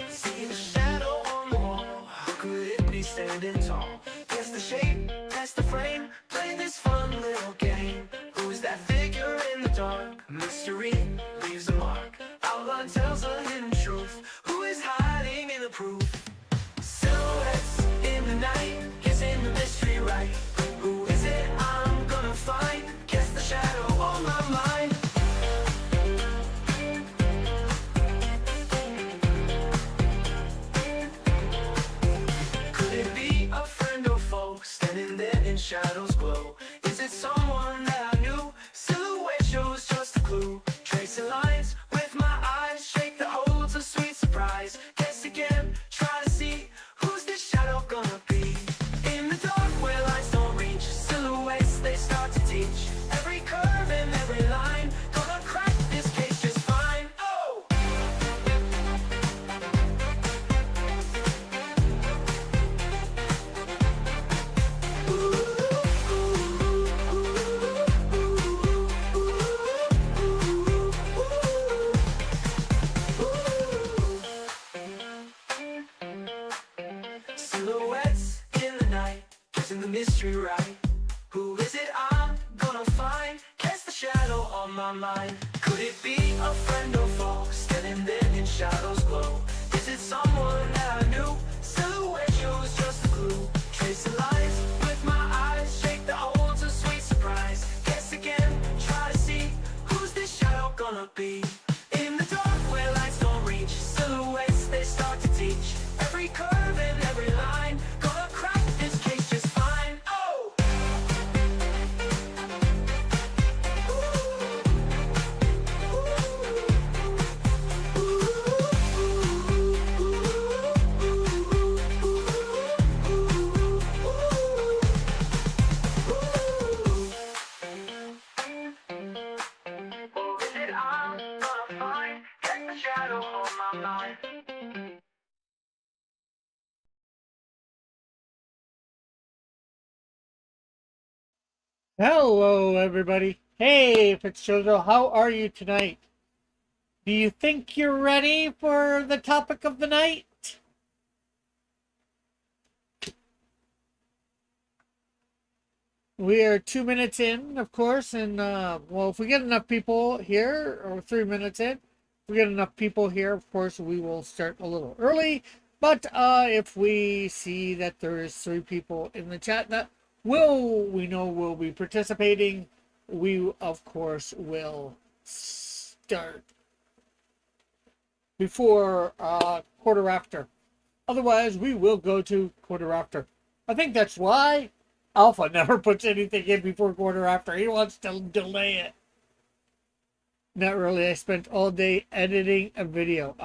See the shadow on the wall. Who could it be standing tall? Guess the shape, test the frame. Play this fun little game. Who's that figure in the dark? Mystery leaves a mark. Outline tells a hidden truth. Who is hiding in the proof? Silhouettes in the night, guessing the mystery right. Who is it I'm gonna find? Guess the shadow on my mind. Could it be a friend or foe, standing there in shadows glow? Is it someone that I knew? Silhouette shows just a clue. Tracing lines with my eyes, shake that holds a sweet surprise. Guess again, try to see who's this shadow gonna be. In the dark where lights don't reach, silhouettes they start to teach. Every curve and every line, gonna crack this case just fine. Oh! Silhouettes in the night, guessing the mystery right. Who is it I'm gonna find? Guess the shadow on my mind. Could it be a friend or foe, standing there in shadows glow? Is it someone that I knew? Silhouette shows just a clue. Tracing lines with my eyes, shake that holds a sweet surprise. Guess again, try to see who's this shadow gonna be. In the dark where lights don't reach, silhouettes they start to teach. Every curve and every line, gonna crack this case just fine. Oh! Or is it I'm gonna find? Guess the shadow on my mind. Hello, everybody. Hey, Fitzgerald, how are you tonight? Do you think you're ready for the topic of the night? We are 2 minutes in, of course, and well, if we get enough people here, or 3 minutes in, if we get enough people here, of course, we will start a little early. But if we see that there is 3 people in the chat that we know will be participating, we of course will start before quarter after. Otherwise, we will go to quarter after. I think that's why Alpha never puts anything in before quarter after. He wants to delay it. Not really. I spent all day editing a video.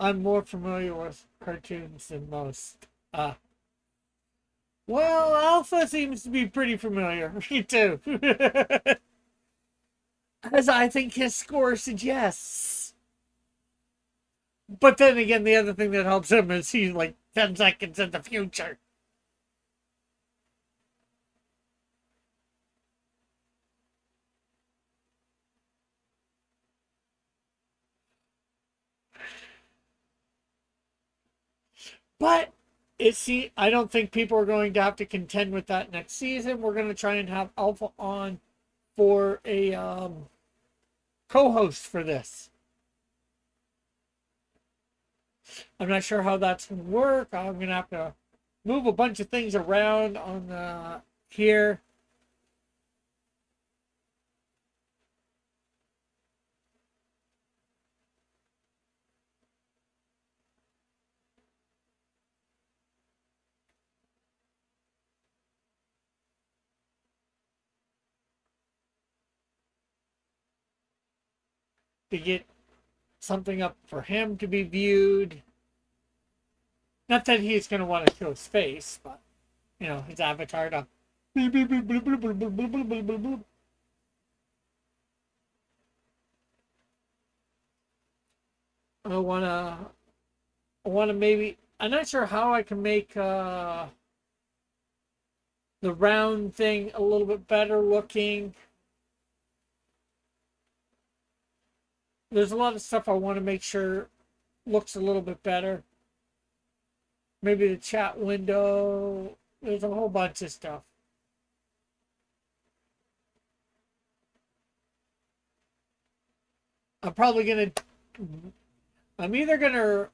I'm more familiar with cartoons than most. Well, Alpha seems to be pretty familiar. Me too. As I think his score suggests. But then again, the other thing that helps him is he's like 10 seconds in the future. But I don't think people are going to have to contend with that next season. We're going to try and have Alpha on for a co-host for this. I'm not sure how that's going to work. I'm going to have to move a bunch of things around on here. To get something up for him to be viewed. Not that he's going to want to show his face, but, you know, his avatar to... I want to I want to maybe, I'm not sure how I can make the round thing a little bit better looking. There's a lot of stuff I want to make sure looks a little bit better. Maybe the chat window. There's a whole bunch of stuff. I'm probably gonna. I'm either gonna.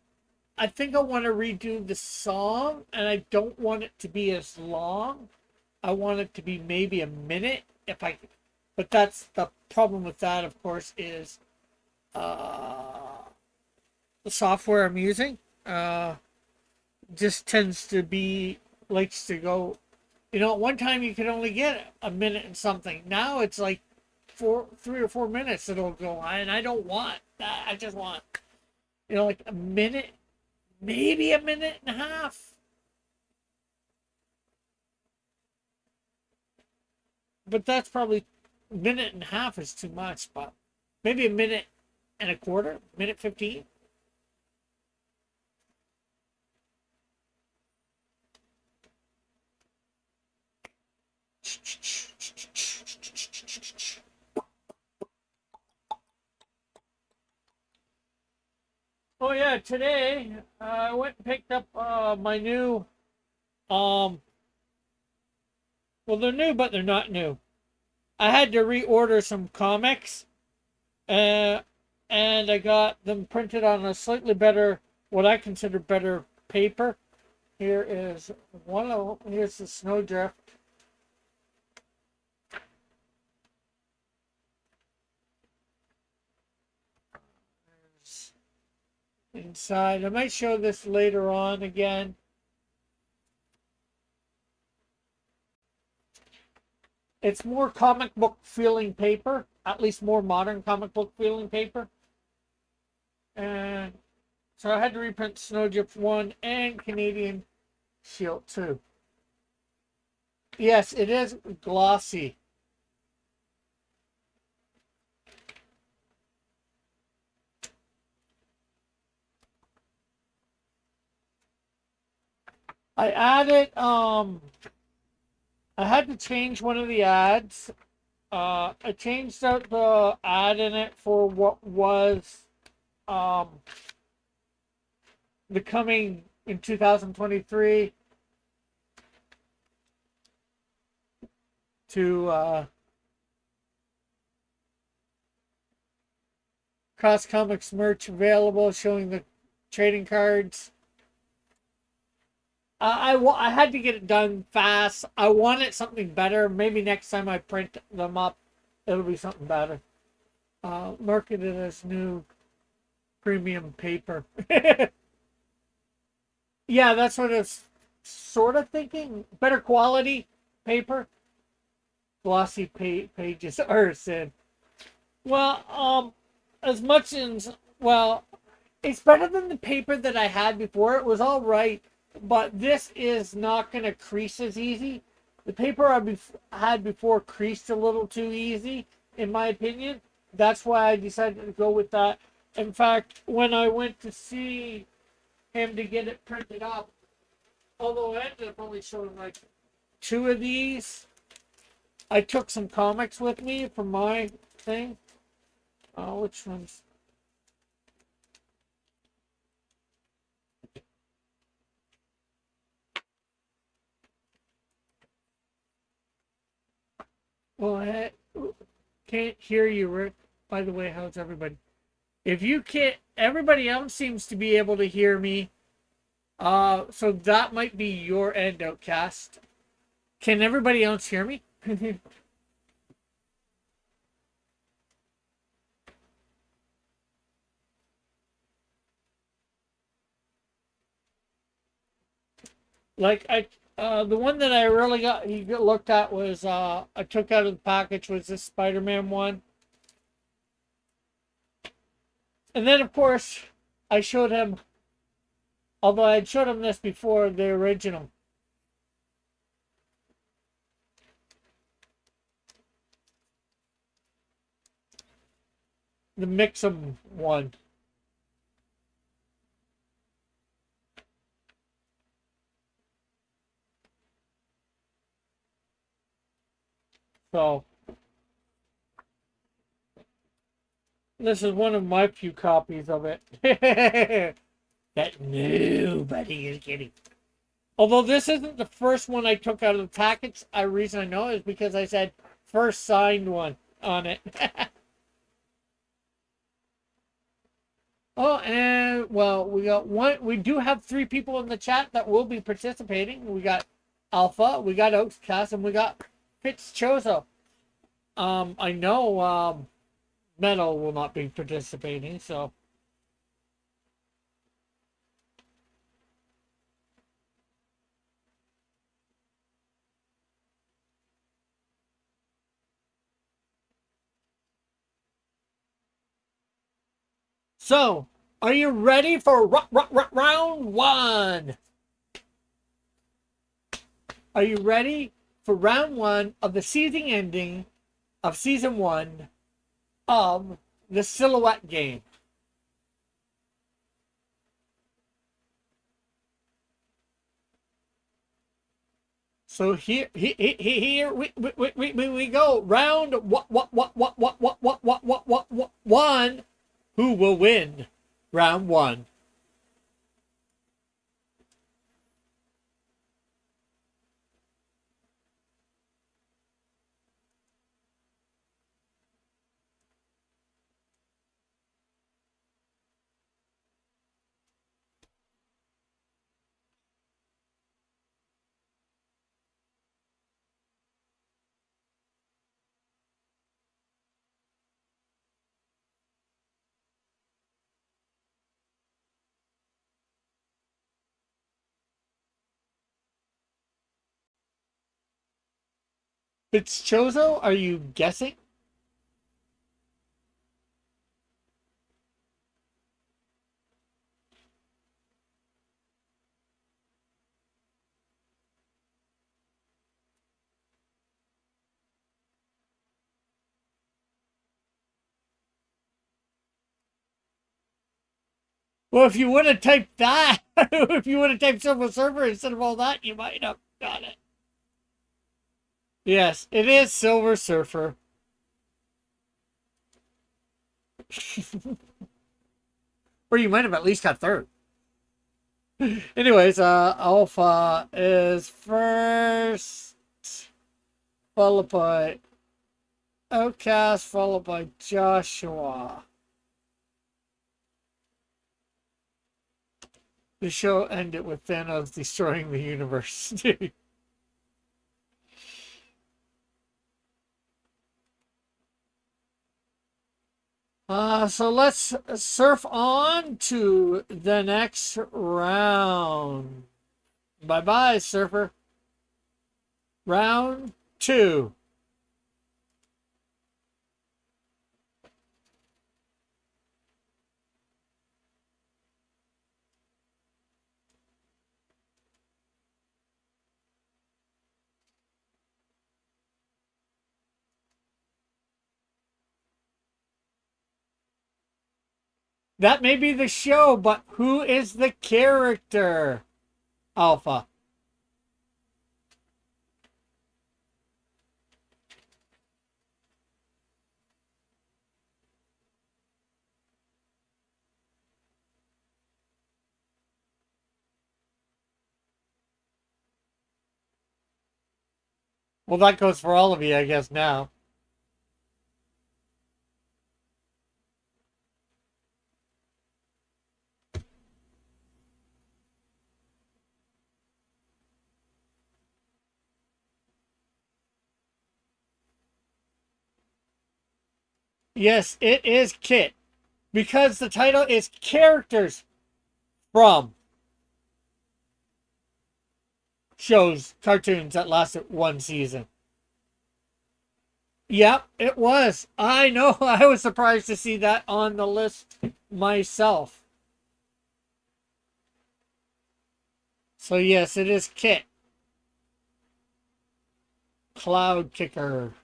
I think I want to redo the song, and I don't want it to be as long. I want it to be maybe a minute if I. But that's the problem with that, of course, is the software I'm using. Just tends to be likes to go. At one time you could only get a minute and something. Now it's like 3 or 4 minutes it'll go on, and I don't want that. I just want like a minute, maybe a minute and a half. But that's probably a minute and a half is too much. But maybe a minute and a quarter, minute 15. Oh yeah, today I went and picked up my new well, they're new but they're not new. I had to reorder some comics, uh, and I got them printed on a slightly better, what I consider better paper. Here is one of them. Here's the Snowdrift. Inside, I might show this later on again. It's more comic book feeling paper, at least more modern comic book feeling paper. And so I had to reprint Snowdrift 1 and Canadian Shield 2. Yes, it is glossy. I added I had to change one of the ads. I changed out the ad in it for what was the coming in 2023 to Cross Comics merch available, showing the trading cards. I had to get it done fast. I wanted something better. Maybe next time I print them up, it'll be something better. Marketed as new premium paper. Yeah, that's what it's sort of thinking. Better quality paper. Glossy pages are sin. Well, as much as, well, it's better than the paper that I had before. It was all right, but this is not going to crease as easy. The paper I had before creased a little too easy, in my opinion. That's why I decided to go with that. In fact, when I went to see him to get it printed up, although I ended up only showing like 2 of these, I took some comics with me for my thing. Which ones? Well, I can't hear you, Rick. By the way, how's everybody? If you can't, everybody else seems to be able to hear me. So that might be your end, Outcast. Can everybody else hear me? The one that I really looked at was I took out of the package was this Spider-Man one, and then of course I showed him, although I had showed him this before, the original. The Mix'em one. So this is one of my few copies of it that nobody is getting. Although this isn't the first one I took out of the package, the reason I know is because I said first signed one on it. Oh, and well, we got one. We do have 3 people in the chat that will be participating. We got Alpha, we got Oakscast, and we got Fitzchoso. I know Metal will not be participating, so. So, are you ready for round one? Are you ready for round one of the season ending of season 1 of the Silhouette game? So here we go. Round one. Who will win round one? Fitzchoso, are you guessing? Well, if you would have typed that, if you would have typed Silver Surfer instead of all that, you might have got it. Yes, it is Silver Surfer. Or you might have at least got third. Anyways, Alpha is first, followed by Outcast, followed by Joshua. The show ended with Thanos destroying the universe. So let's surf on to the next round. Bye-bye, Surfer. Round 2. That may be the show, but who is the character? Alpha. Well, that goes for all of you, I guess, now. Yes, it is Kit. Because the title is Characters from shows, cartoons that lasted one season. Yep, it was. I know. I was surprised to see that on the list myself. So yes, it is Kit. Cloud Kicker.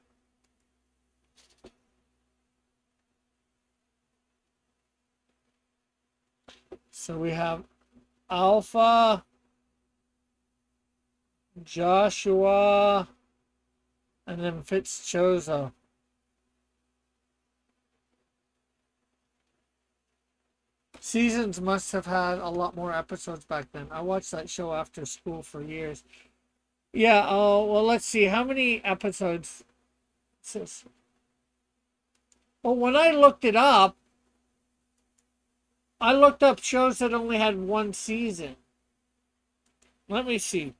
So we have Alpha, Joshua, And then Fitz shows seasons must have had a lot more episodes back then. I watched that show after school for years. Yeah, oh, well, let's see. How many episodes? Well, when I looked it up, I looked up shows that only had one season. Let me see.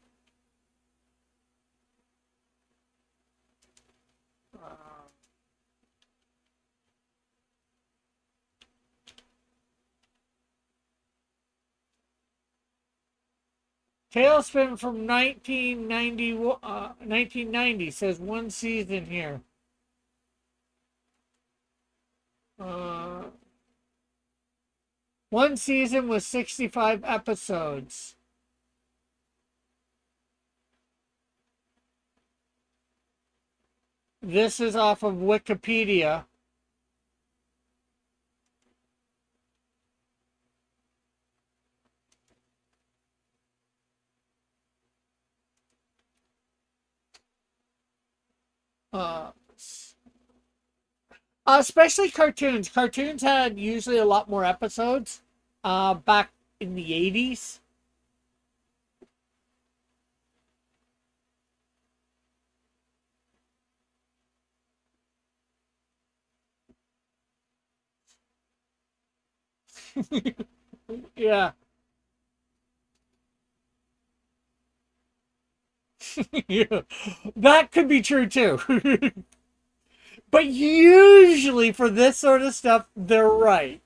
Tailspin from 1990 says one season here. Uh, One season was 65 episodes. This is off of Wikipedia. Uh, Especially cartoons. Cartoons had usually a lot more episodes back in the 80s. Yeah. Yeah. That could be true too. But usually for this sort of stuff, they're right.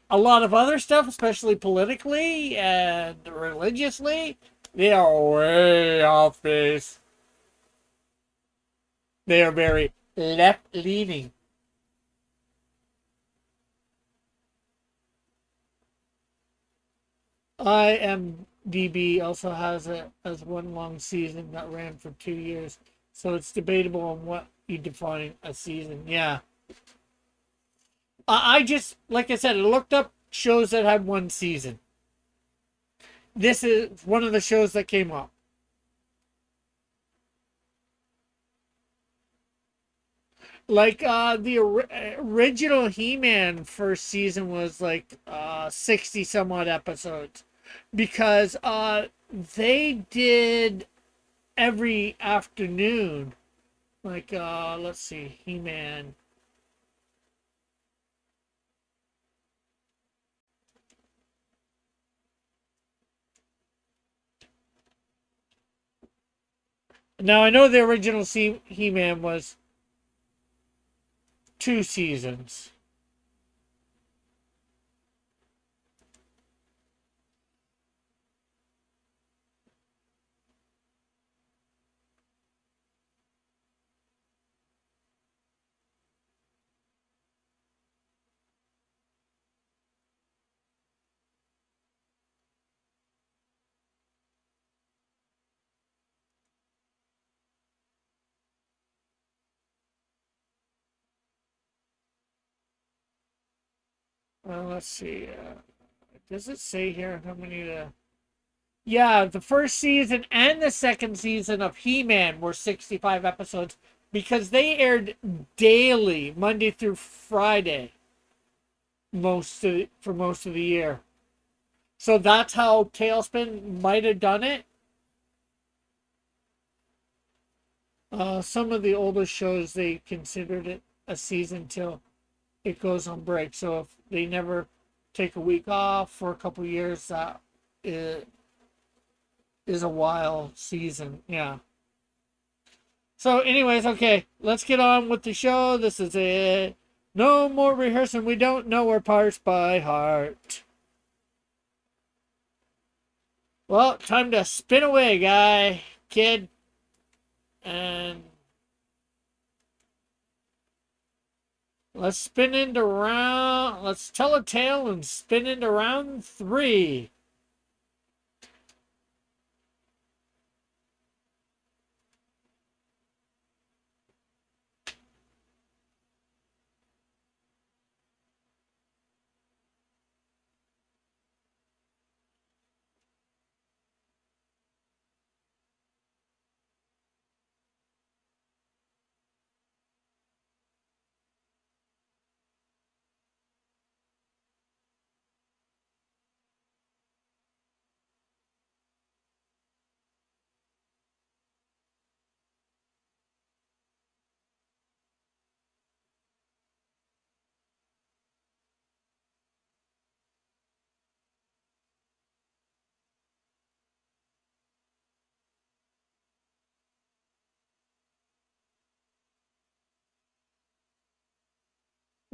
A lot of other stuff, especially politically and religiously, they are way off base. They are very left leaning. IMDb also has it as one long season that ran for 2 years. So it's debatable on what you define a season. Yeah. I just, like I said, I looked up shows that had one season. This is one of the shows that came up. Like the original He-Man first season was like 60 some odd episodes because they did every afternoon. Like let's see, He-Man. Now I know the original He-Man was 2 seasons. Let's see. Does it say here how many the? Yeah, the first season and the second season of He-Man were 65 episodes because they aired daily, Monday through Friday, for most of the year. So that's how Tailspin might have done it. Some of the older shows they considered it a season till it goes on break. So if they never take a week off for a couple years, that is a while season. Yeah. So, anyways, okay, let's get on with the show. This is it. No more rehearsing. We don't know our parts by heart. Well, time to spin away, kid. And let's spin into round. Let's tell a tale and spin into round 3.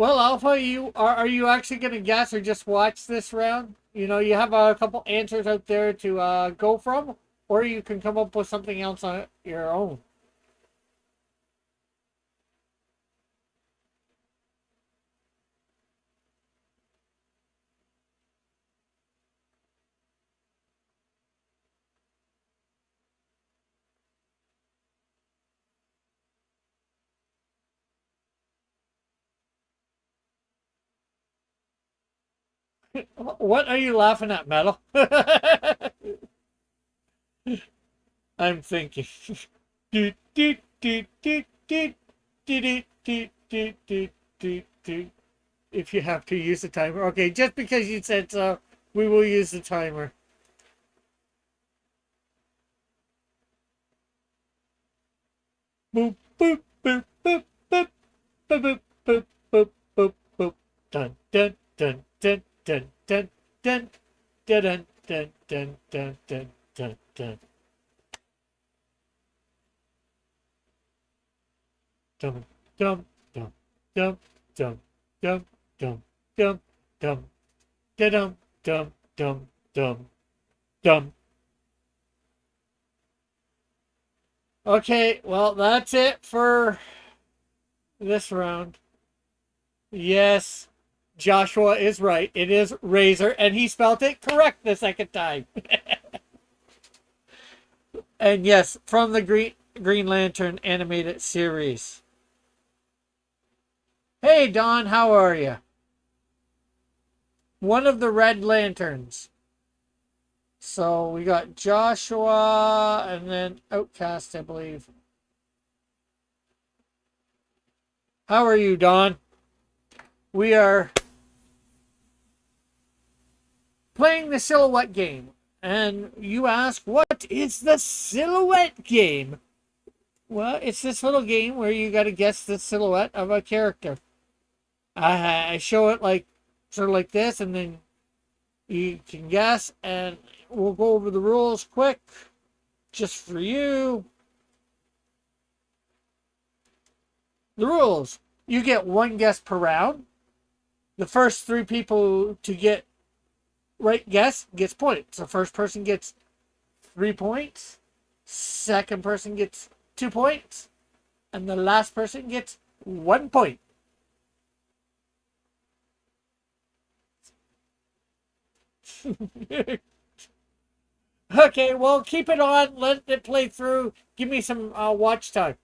Well, Alpha, are you actually going to guess or just watch this round? You know, you have a couple answers out there to go from, or you can come up with something else on your own. What are you laughing at, Metal? I'm thinking. Do, do, do, do, do, do, do, do, do, do, do. If you have to use the timer. Okay, just because you said so, we will use the timer. Boop, boop, boop, boop, boop, boop, boop, boop, boop, boop. Dun, dun, dun, dun, dun, dun, dun, dun, dun, dun, dun, dun, dun, dun. Dum, dum, dum, dum, dum, dum, dum, dum, dum, dum, dum, dum, dum, dum. Okay, well, that's it for this round. Yes, Joshua is right. It is Razor, and he spelled it correct the second time. And yes, from the Green Lantern animated series. Hey, Don, how are you? One of the Red Lanterns. So we got Joshua and then Outcast, I believe. How are you, Don? We are playing the silhouette game. And you ask, what is the silhouette game? Well, it's this little game where you got to guess the silhouette of a character. I show it like sort of like this, and then you can guess, and we'll go over the rules quick, just for you. The rules: you get one guess per round. The first three people to get right guess gets points. The first person gets 3 points. Second person gets 2 points. And the last person gets 1 point. Okay, well, keep it on. Let it play through. Give me some watch time.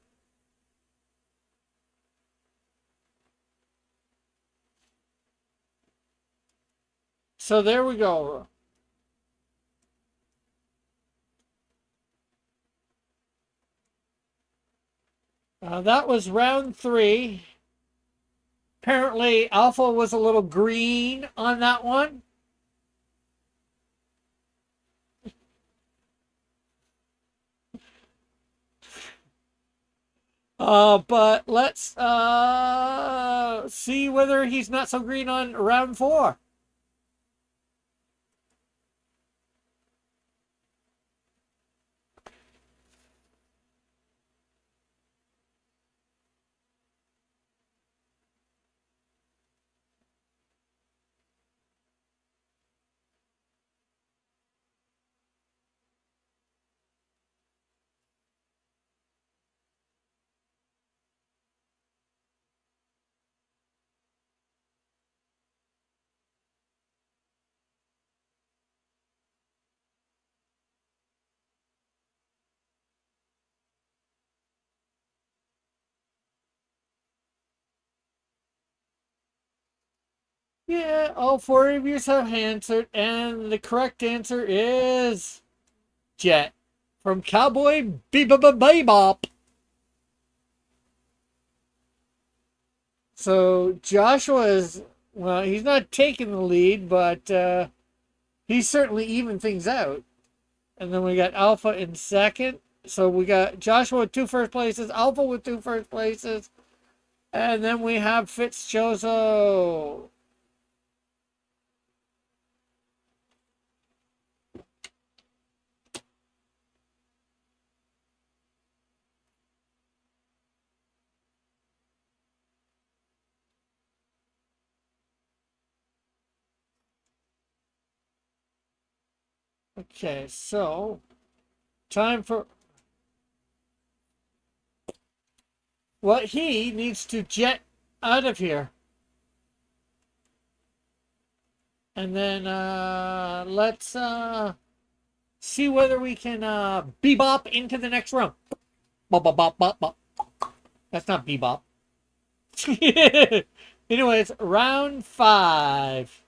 So there we go. That was round 3. Apparently, Alpha was a little green on that one. But let's see whether he's not so green on round 4. Yeah, all 4 of you have answered, and the correct answer is Jet from Cowboy Bebop. So Joshua is, well, he's not taking the lead, but he's certainly even things out. And then we got Alpha in second. So we got Joshua with 2 first places, Alpha with 2 first places, and then we have Fitzjoso. Okay, so time for what he needs to jet out of here. And then let's see whether we can bebop into the next round. Bop, bop, bop, bop, bop. That's not bebop. Anyways, round 5.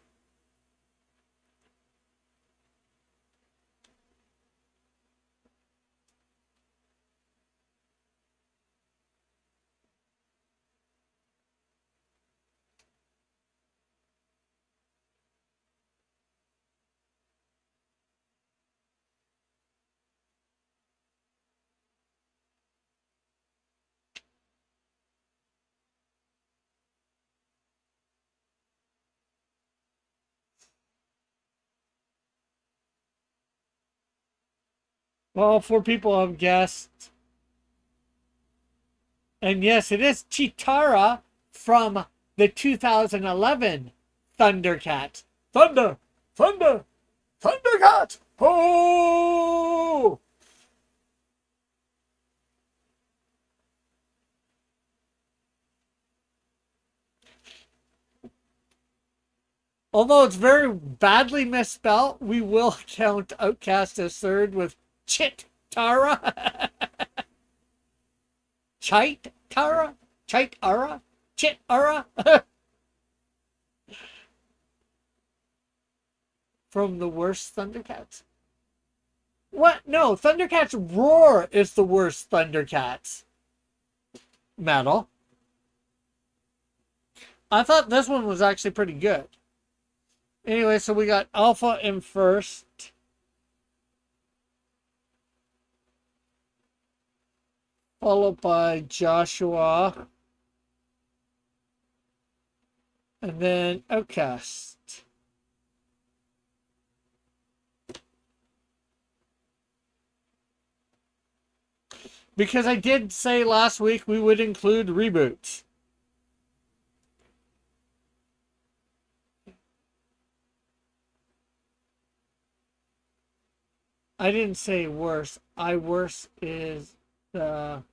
Well, 4 people have guessed. And yes, it is Chitara from the 2011 Thundercat. Thunder! Thunder! Thundercat! Ho! Although it's very badly misspelled, we will count Outcast as third with Chitara. Chaitara? Chaitara? Chitara? From the worst Thundercats. What? No, Thundercats Roar is the worst Thundercats. Metal. I thought this one was actually pretty good. Anyway, so we got Alpha in first. Followed by Joshua. And then Outcast. Because I did say last week we would include reboots. I didn't say worse. Worse is the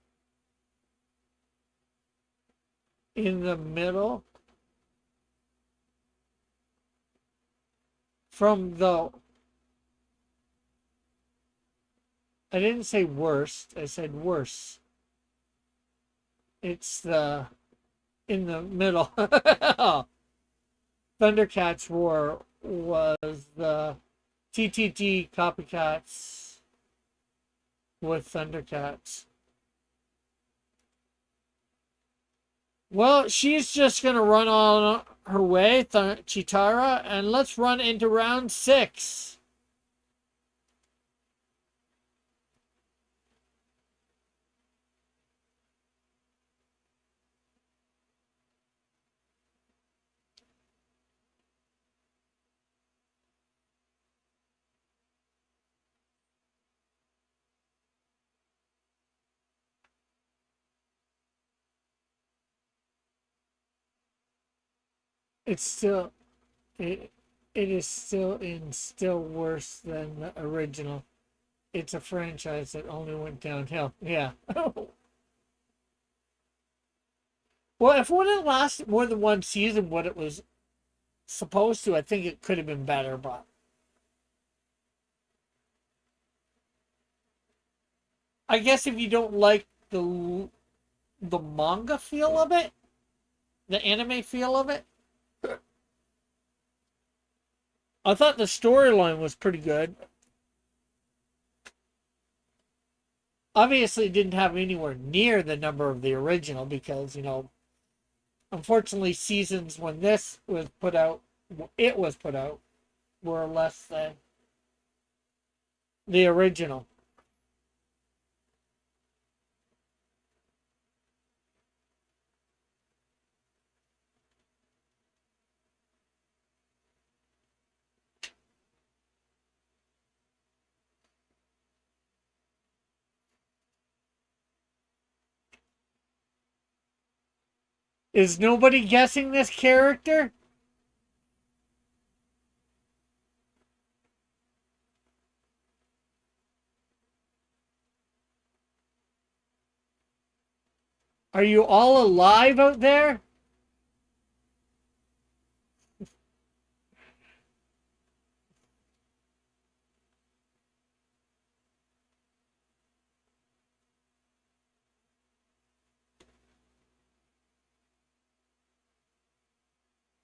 in the middle from the I didn't say worst, I said worse. It's the in the middle. Thundercats Roar was the TTG copycats with Thundercats. Well, she's just going to run on her way, Chitara, and let's run into round 6. It's still it, it is still worse than the original. It's a franchise that only went downhill. Yeah. Well, if it would have lasted more than one season, what it was supposed to, I think it could have been better. But I guess if you don't like the manga feel of it, the anime feel of it, I thought the storyline was pretty good. Obviously, it didn't have anywhere near the number of the original because, unfortunately, seasons when this was put out, were less than the original. Is nobody guessing this character? Are you all alive out there?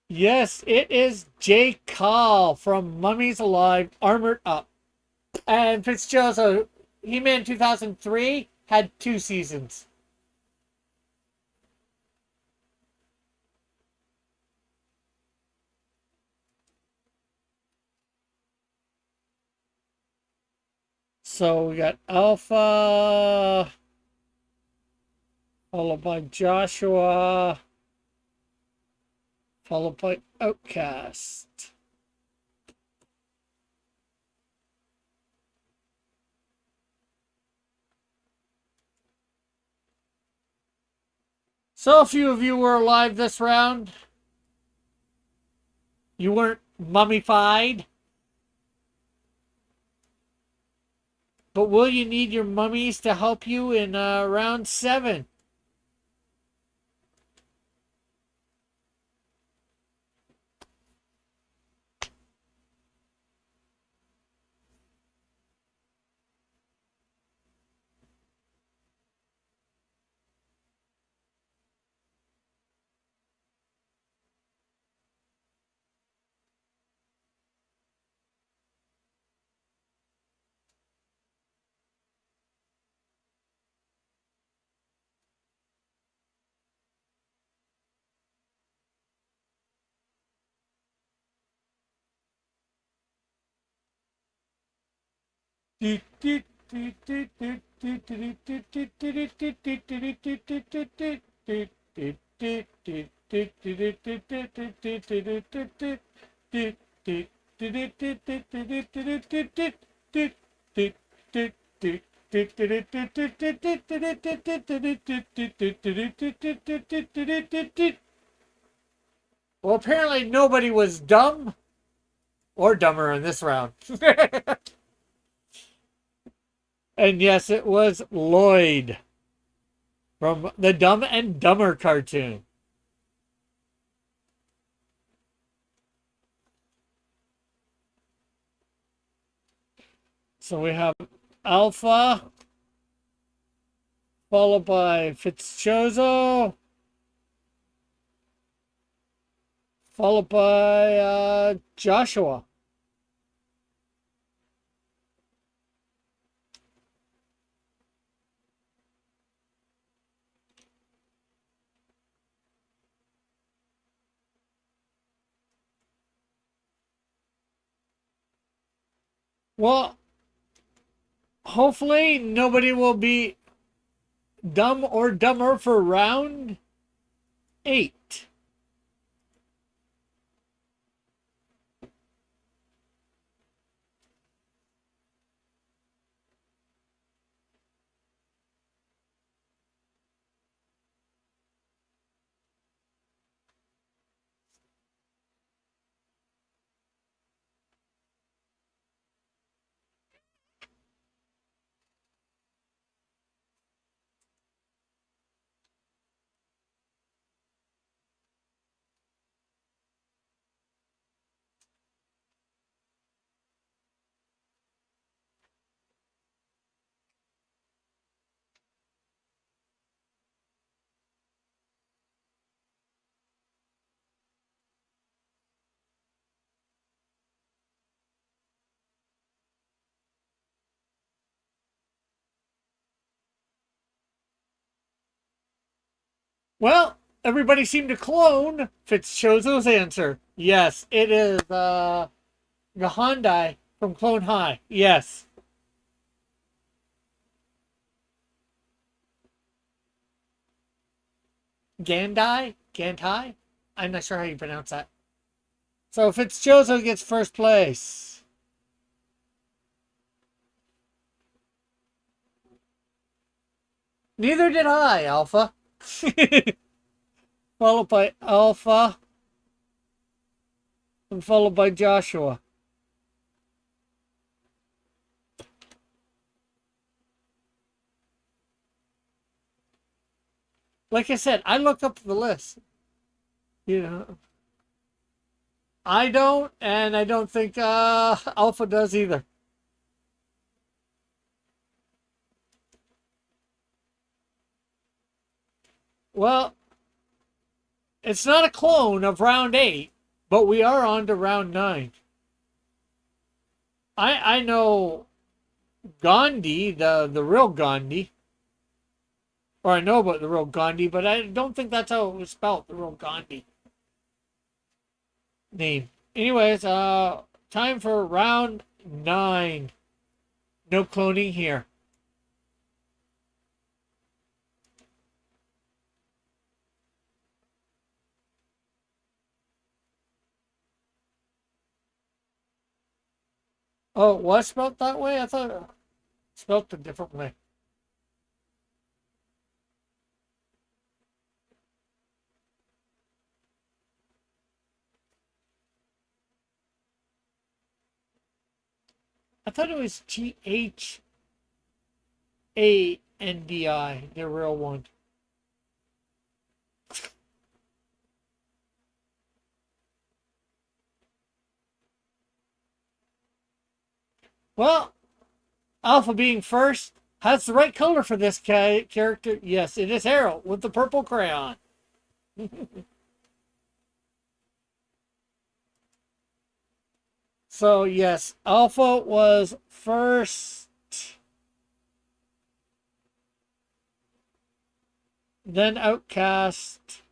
Yes, it is Jake Call from Mummies Alive Armored Up. And Fitzgerald, He-Man 2003 had 2 seasons. So we got Alpha, followed by Joshua, followed by Outcast. So a few of you were alive this round. You weren't mummified. But will you need your mummies to help you in round 7? Well, apparently nobody was dumb or dumber in this round. And yes, it was Lloyd from the Dumb and Dumber cartoon. So we have Alpha, followed by Fitzchozo, followed by Joshua. Well, hopefully nobody will be dumb or dumber for round 8. Well, everybody seemed to clone Fitzchozo's answer. Yes, it is Gahandai from Clone High. Yes. Gandai? Gantai? I'm not sure how you pronounce that. So Fitzchozo gets first place. Neither did I, Alpha. Followed by Alpha. And followed by Joshua. Like I said, I look up the list. You know, I don't, and I don't think Alpha does either. Well, it's not a clone of round 8, but we are on to round 9. I know Gandhi, the real Gandhi, or I know about the real Gandhi, but I don't think that's how it was spelled, the real Gandhi name. Anyways, time for round 9. No cloning here. Oh, it was spelled that way? I thought it spelled a different way. I thought it was Ghandi, the real one. Well, Alpha being first has the right color for this character. Yes, it is Harold with the purple crayon. So, yes, Alpha was first, then Outcast,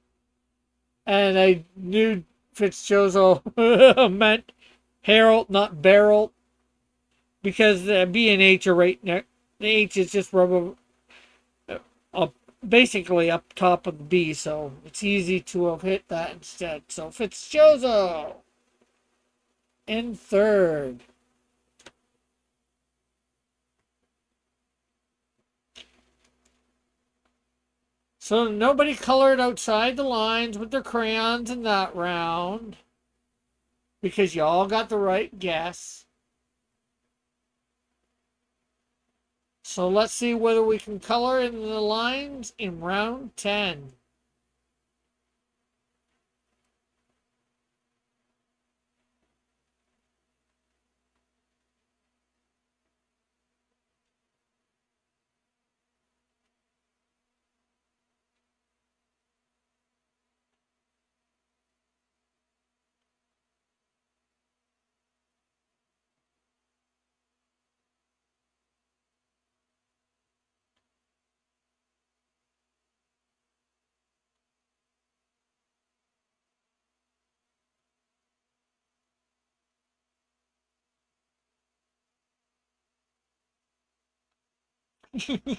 and I knew Fitzjozo meant Harold, not Beryl, because the B and H are right next. The H is just up, basically up top of the B, so it's easy to have hit that instead. So Fitzjozo in third. So nobody colored outside the lines with their crayons in that round because y'all got the right guess. So let's see whether we can color in the lines in round 10.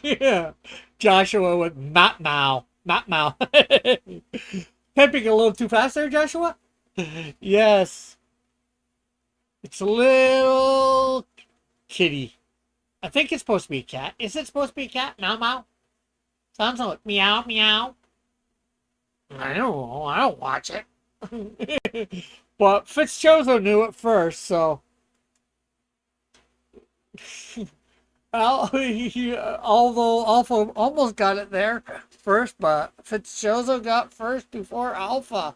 Yeah. Joshua with Matt Mao. Matt Mao. Typing a little too fast there, Joshua? Yes. It's a little kitty. I think it's supposed to be a cat. Is it supposed to be a cat? Meow meow. Sounds like meow meow. I don't know. I don't watch it. But Fitzjozo knew it first, so although Alpha almost got it there first, but Fitzjozo got first before Alpha,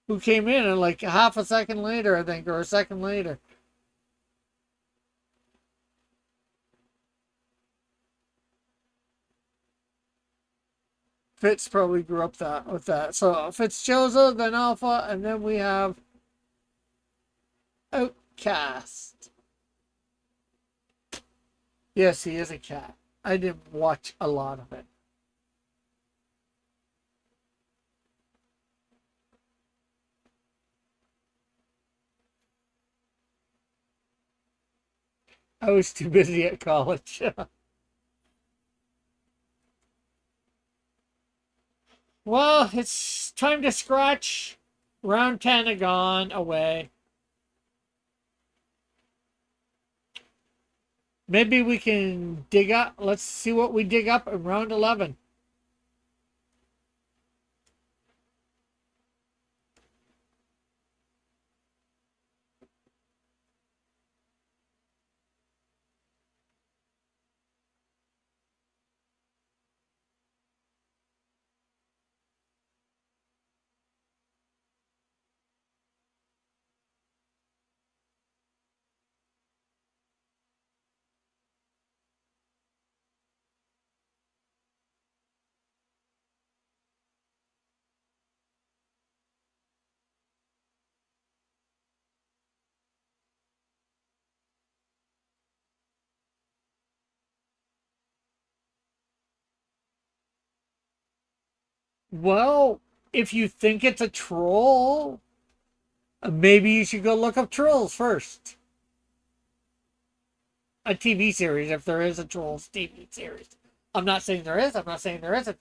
who came in and like half a second later, I think, or a second later. Fitz probably grew up that with that. So Fitzjozo, then Alpha, and then we have Outcast. Yes, he is a cat. I didn't watch a lot of it. I was too busy at college. Well, it's time to scratch round 10 gone away. Maybe we can dig up. Let's see what we dig up in round 11. Well, if you think it's a troll, maybe you should go look up trolls first. A TV series, if there is a trolls TV series. I'm not saying there is. I'm not saying there isn't.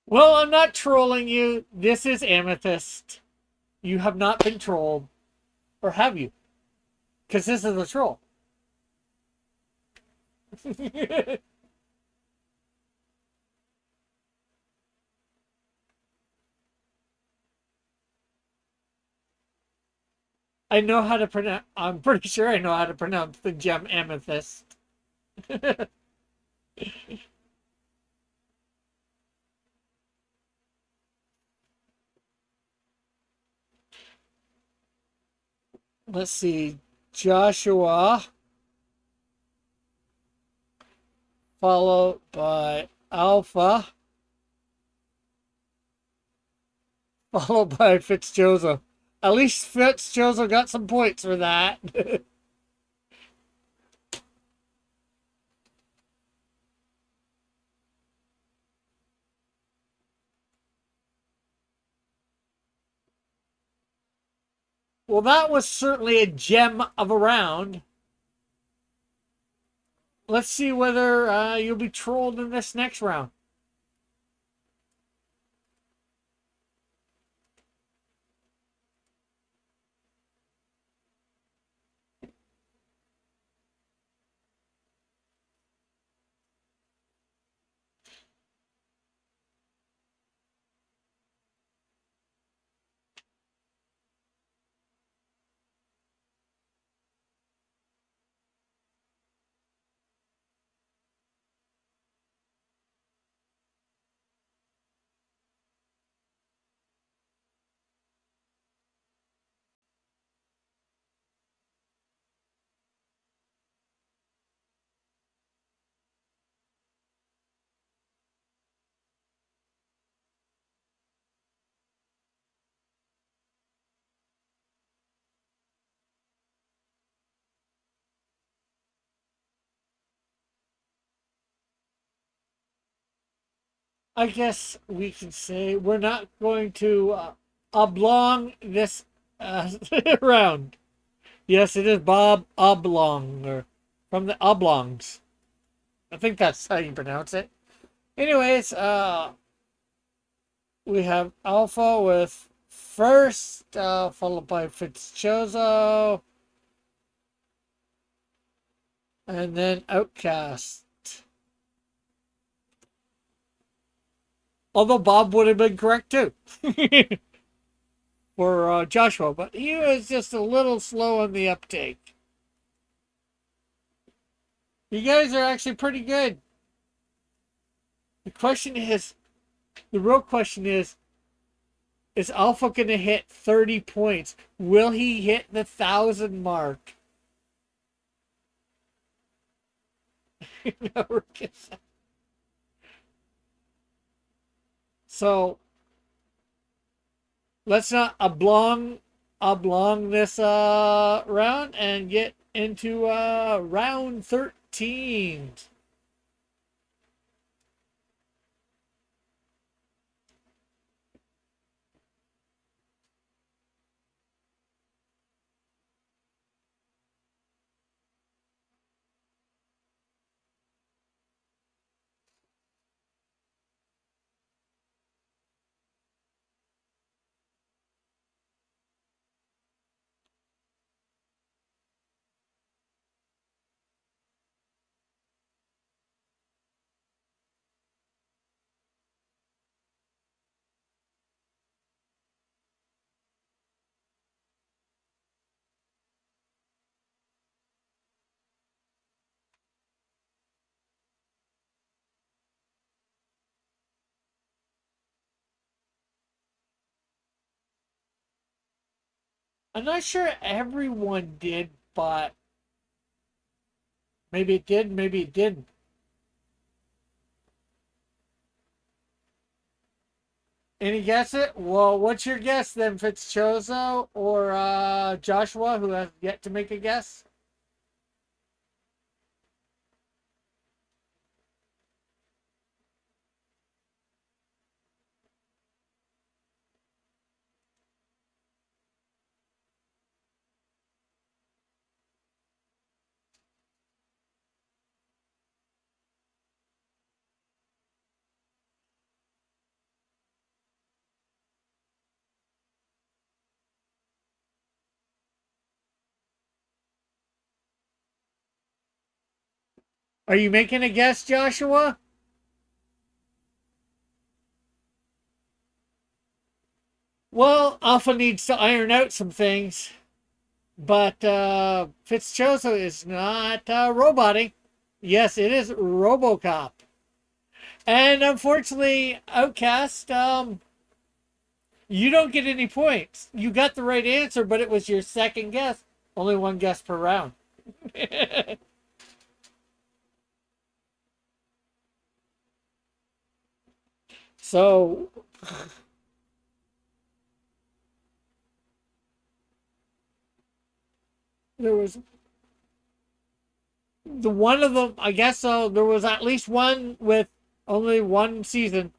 Well, I'm not trolling you. This is Amethyst. You have not been trolled. Or have you? Because this is a troll. I know how to pronounce. I'm pretty sure I know how to pronounce the gem amethyst. Let's see. Joshua, followed by Alpha, followed by Fitzjoseph. At least Fitzjoseph got some points for that. Well, that was certainly a gem of a round. Let's see whether you'll be trolled in this next round. I guess we can say we're not going to oblong this round. Yes, it is Bob Oblong, or from the Oblongs. I think that's how you pronounce it. Anyways, we have Alpha with first, followed by Fitzchozo, and then Outcast. Although Bob would have been correct too for Joshua, but he was just a little slow on the uptake. You guys are actually pretty good. The question is, the real question is Alpha going to hit 30 points? Will he hit the 1,000 mark? So let's not oblong this round and get into round 13. I'm not sure everyone did, but maybe it did, maybe it didn't. Any guess it? Well, what's your guess then, Fitzchozo or Joshua, who has yet to make a guess? Are you making a guess, Joshua? Well, Alpha needs to iron out some things, but Fitzchozo is not roboting. Yes, it is RoboCop. And unfortunately, Outcast, you don't get any points. You got the right answer, but it was your second guess. Only one guess per round. So there was the one of them, I guess so. There was at least one with only one season.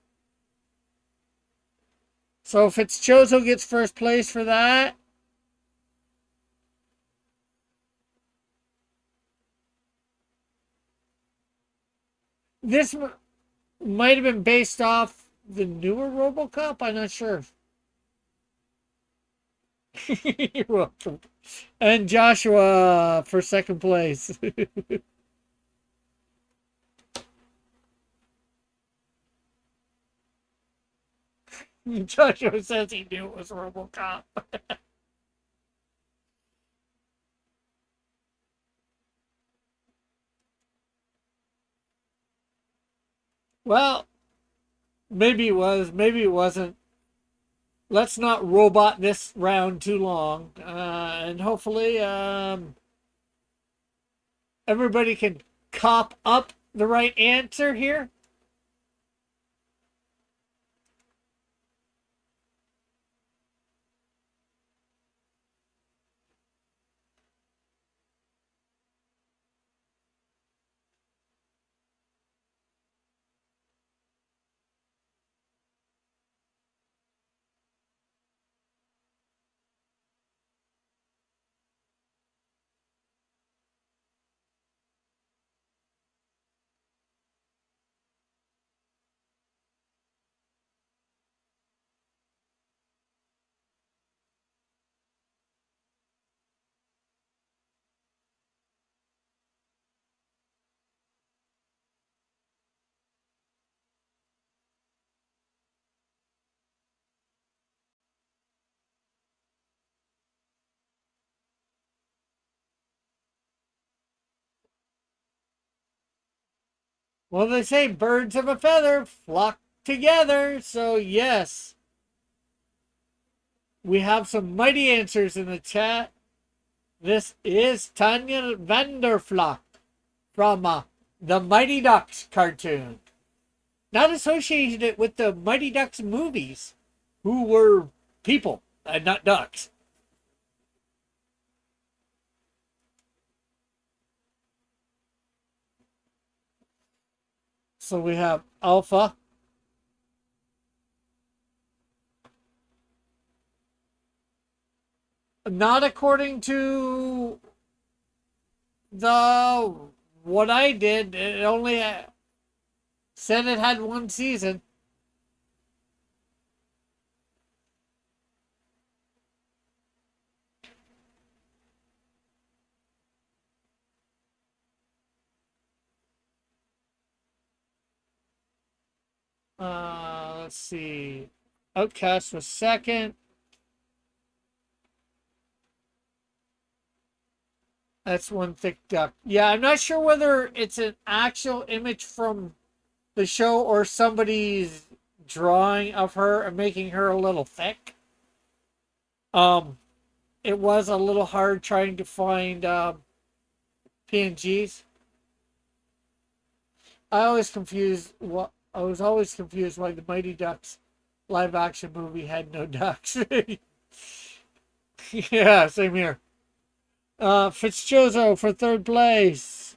So Fitzchozo gets first place for that. This might have been based off the newer RoboCop. I'm not sure. You're welcome. And Joshua for second place. Joshua says he knew it was RoboCop. Well, maybe it was, maybe it wasn't. Let's not robot this round too long, and hopefully everybody can cop up the right answer here. Well, they say birds of a feather flock together, so yes, we have some mighty answers in the chat. This is Tanya Vanderflock from the Mighty Ducks cartoon. Not associated with the Mighty Ducks movies, who were people and not ducks. So we have Alpha. Not according to the what I did. It only said it had one season. Let's see. Outcast was second. That's one thick duck. Yeah, I'm not sure whether it's an actual image from the show or somebody's drawing of her and making her a little thick. Um, it was a little hard trying to find PNGs. I was always confused why the Mighty Ducks live action movie had no ducks. Yeah, same here. Fitzjozo for third place.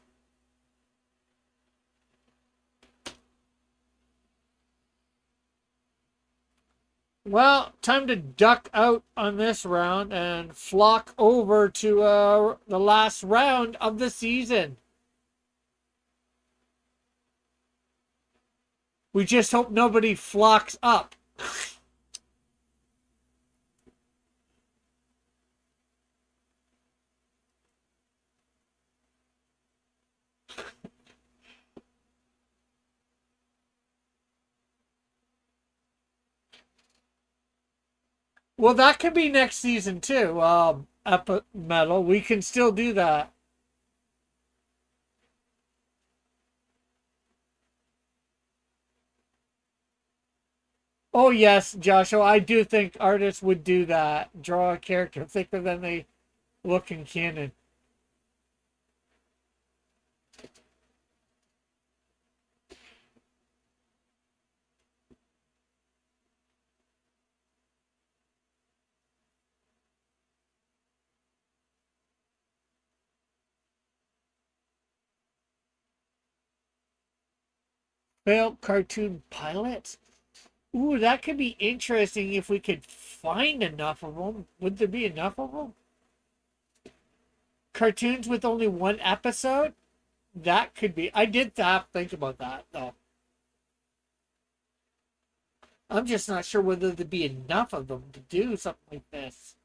Well, time to duck out on this round and flock over to the last round of the season. We just hope nobody flocks up. Well, that could be next season too. Metal. We can still do that. Oh yes, Joshua. I do think artists would do that. Draw a character thicker than they look in canon. Failed cartoon pilots. Ooh, that could be interesting if we could find enough of them. Would there be enough of them? Cartoons with only one episode? That could be. I did think about that, though. I'm just not sure whether there'd be enough of them to do something like this.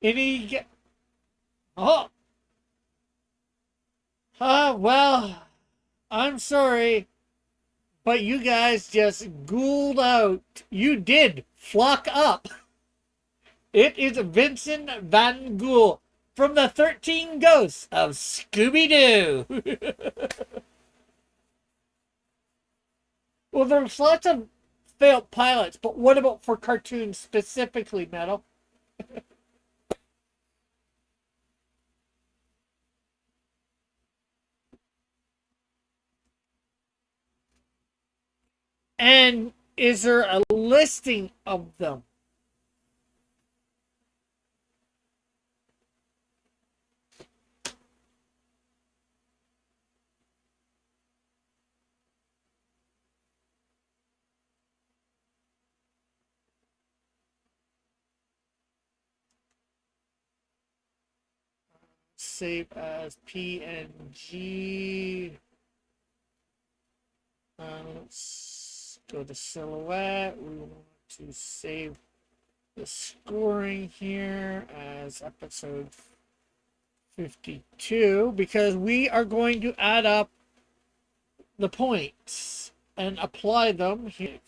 Any. Oh! Well, I'm sorry, but you guys just ghouled out. You did flock up. It is Vincent Van Ghoul from the 13 Ghosts of Scooby Doo. Well, there's lots of failed pilots, but what about for cartoons specifically, Metal? And is there a listing of them? Save as PNG. Let's go to silhouette. We want to save the scoring here as episode 52 because we are going to add up the points and apply them here.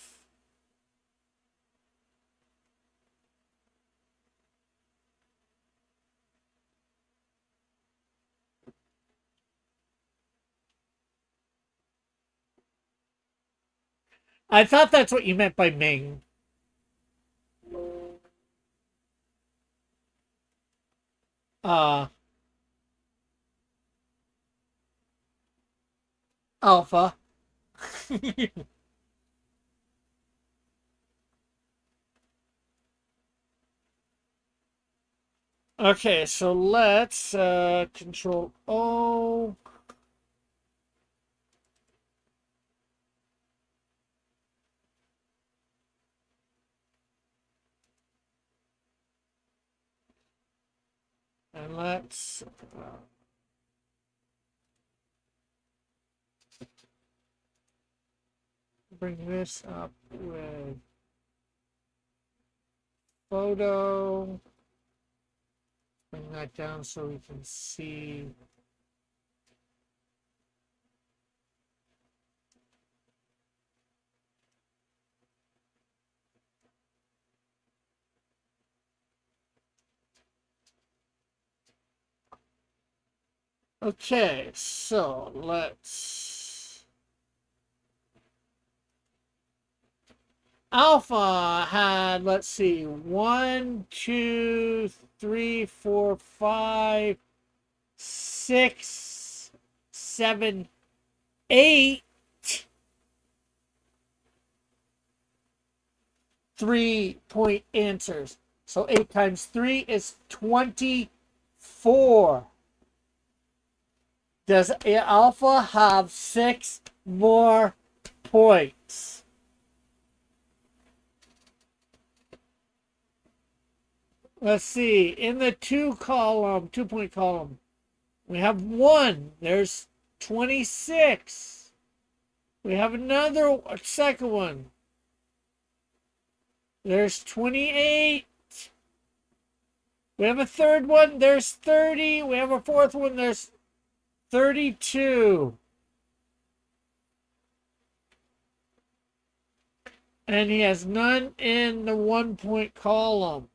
I thought that's what you meant by Ming. Uh, Alpha. Okay, so let's control O. And let's bring this up with photo. Bring that down so we can see. Okay, so let's. Alpha had, let's see, 1, 2, 3, 4, 5, 6, 7, 8 3-point answers. So 8 times 3 is 24. Does Alpha have 6 more points? Let's see. In the 2-point column, we have 1. There's 26. We have another second one. There's 28. We have a third one. There's 30. We have a fourth one. There's 32. And he has none in the 1-point column.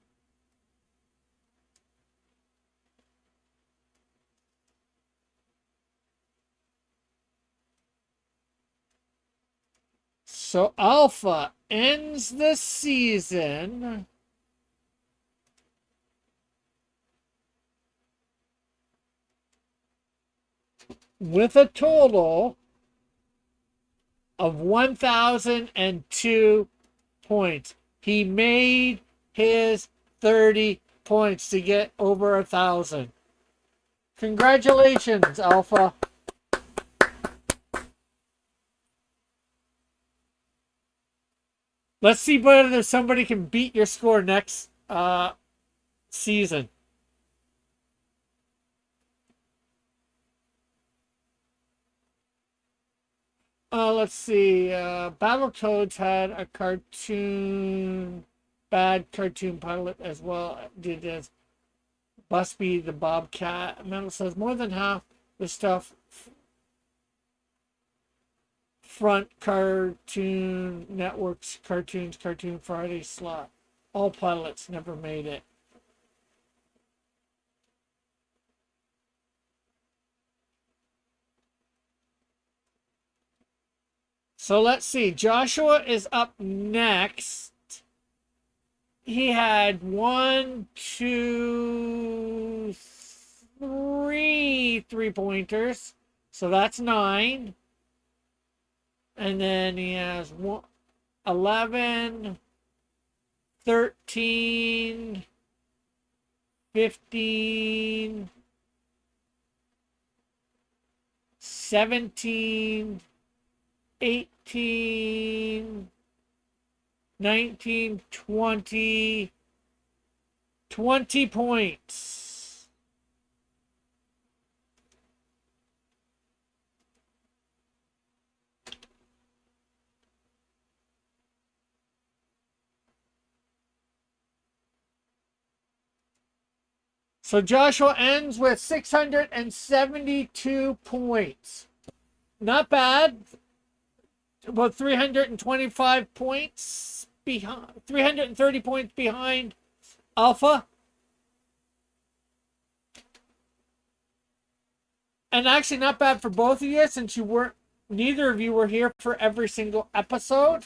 So Alpha ends the season with a total of 1,002 points. He made his 30 points to get over 1,000. Congratulations, Alpha. Let's see whether somebody can beat your score next season. Let's see. Battletoads had a bad cartoon pilot as well. Did as Busby the Bobcat. Metal says more than half the stuff front Cartoon Network's cartoons, Cartoon Friday slot. All pilots never made it. So let's see. Joshua is up next. He had 1, 2, 3 3-pointers. So that's 9. And then he has 11, 13, 15, 17, 18, 19, 20 points. So Joshua ends with 672 points. Not bad. About 325 points behind, 330 points behind Alpha. And actually not bad for both of you since neither of you were here for every single episode.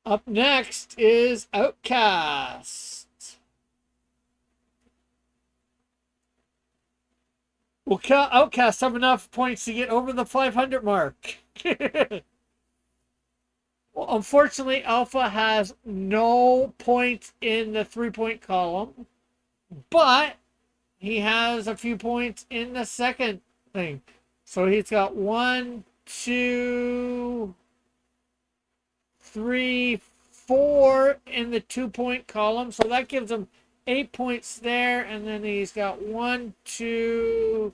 Up next is Outcast. Will Outcast have enough points to get over the 500 mark? Well, unfortunately, Alpha has no points in the 3-point column, but he has a few points in the second thing. So he's got 1, 2, 3, 4 in the 2-point column. So that gives him 8 points there. And then he's got 1, 2,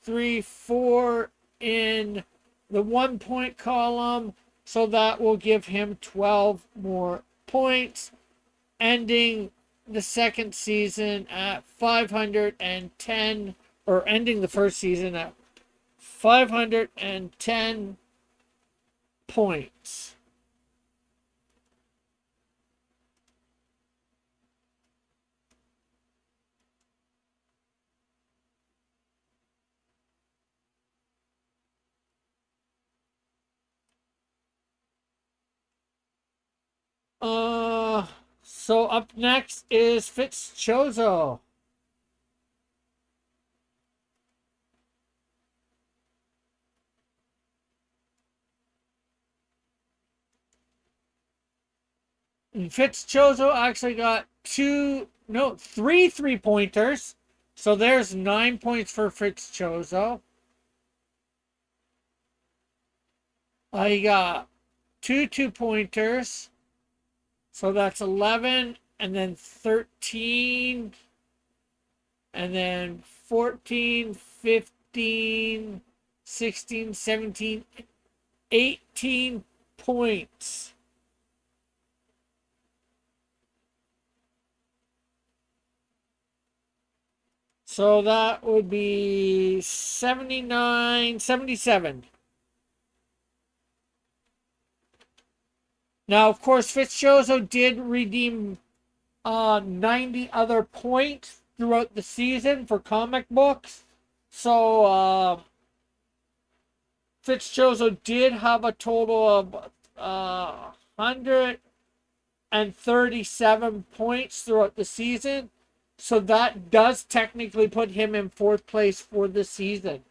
3, 4 in the 1-point column. So that will give him 12 more points, ending the second season at 510, or ending the first season at 510 points. So up next is Fitzchozo. And Fitzchozo actually got 3 3-pointers. So there's 9 points for Fitzchozo. He got 2 2-pointers. So that's 11, and then 13, and then 14, 15, 16, 17, 18 points. So that would be 79, 77. Now, of course, Fitzchozo did redeem 90 other points throughout the season for comic books. So Fitzchozo did have a total of 137 points throughout the season. So that does technically put him in 4th place for the season.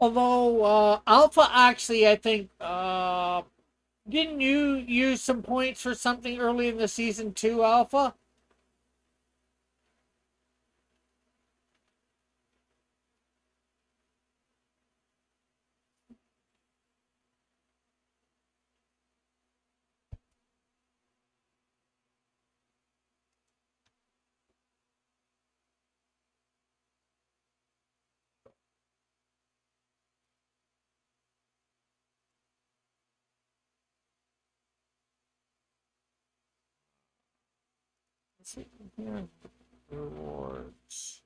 Although Alpha actually, I think, didn't you use some points for something early in the season too, Alpha? Let's see here. Rewards.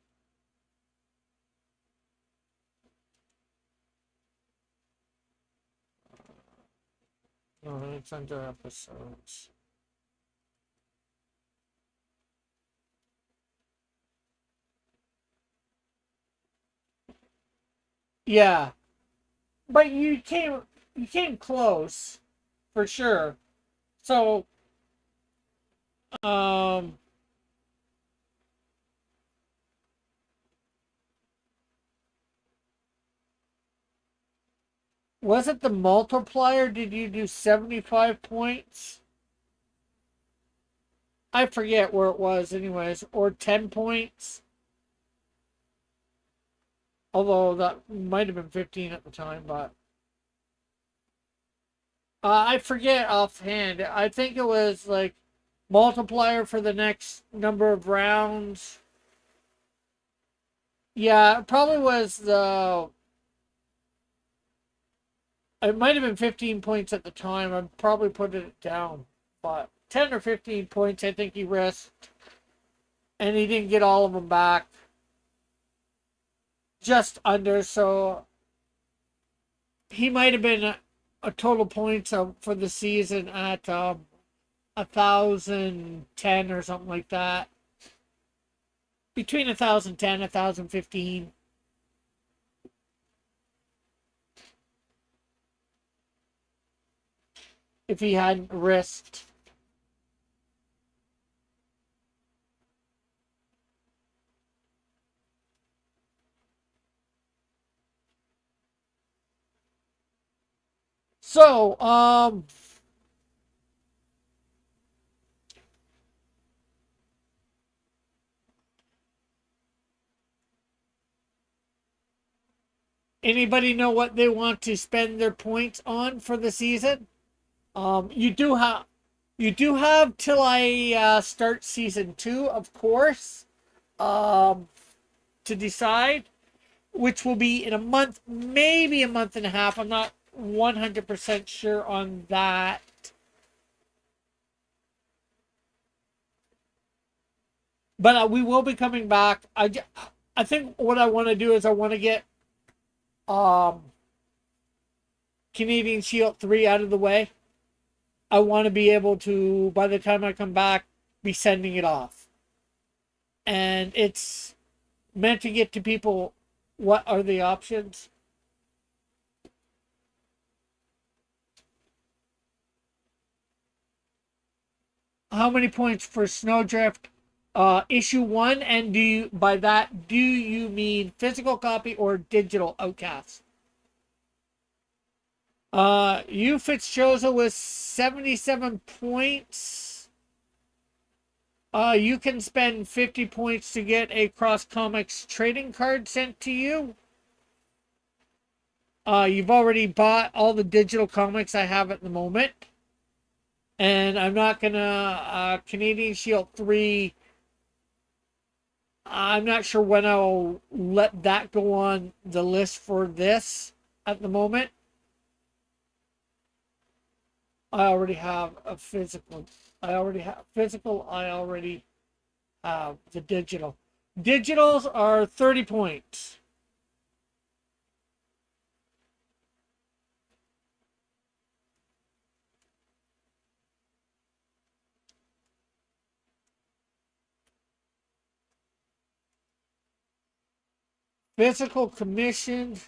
No, it's under episodes. Yeah, but you came close for sure. So, um, was it the multiplier? Did you do 75 points? I forget where it was, anyways, or 10 points. Although that might have been 15 at the time, but I forget offhand. I think it was like multiplier for the next number of rounds. Yeah, it probably was the. It might have been 15 points at the time. I probably put it down, but 10 or 15 points I think he risked, and he didn't get all of them back. Just under, so he might have been a total points for the season at 1,010 or something like that. between 1,010, 1,015. If he hadn't risked. So, anybody know what they want to spend their points on for the season? You do have till I start season 2, of course, to decide, which will be in a month, maybe a month and a half. I'm not 100% sure on that. But we will be coming back. I think what I want to do is I want to get um, Canadian Shield 3 out of the way. I want to be able to, by the time I come back, be sending it off. And it's meant to get to people what are the options. How many points for Snowdrift issue 1? And do you, by that, do you mean physical copy or digital Outcast? You Fitzjosa was 77 points. You can spend 50 points to get a Cross Comics trading card sent to you. You've already bought all the digital comics I have at the moment. And I'm not gonna Canadian Shield 3. I'm not sure when I'll let that go on the list for this at the moment. I already have a physical. I already have physical. I already have the digital. Digitals are 30 points. Physical commissioned.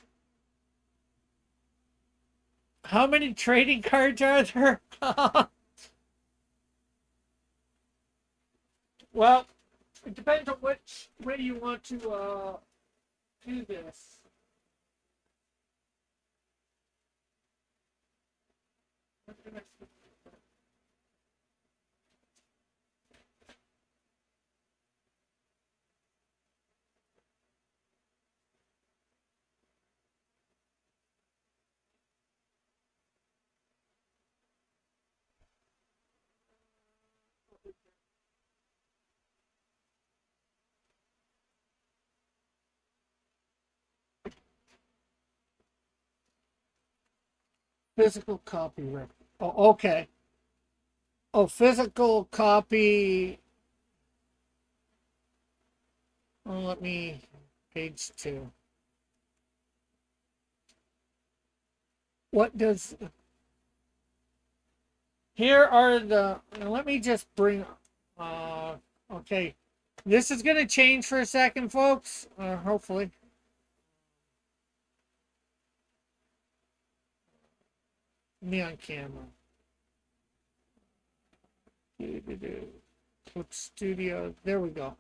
How many trading cards are there? Well, it depends on which way you want to do this. Physical copy, right? Oh, okay. Oh, physical copy. Oh, let me page 2. What does here are the let me just bring okay. This is gonna change for a second, folks. Hopefully. Me on camera. Clip studio. There we go.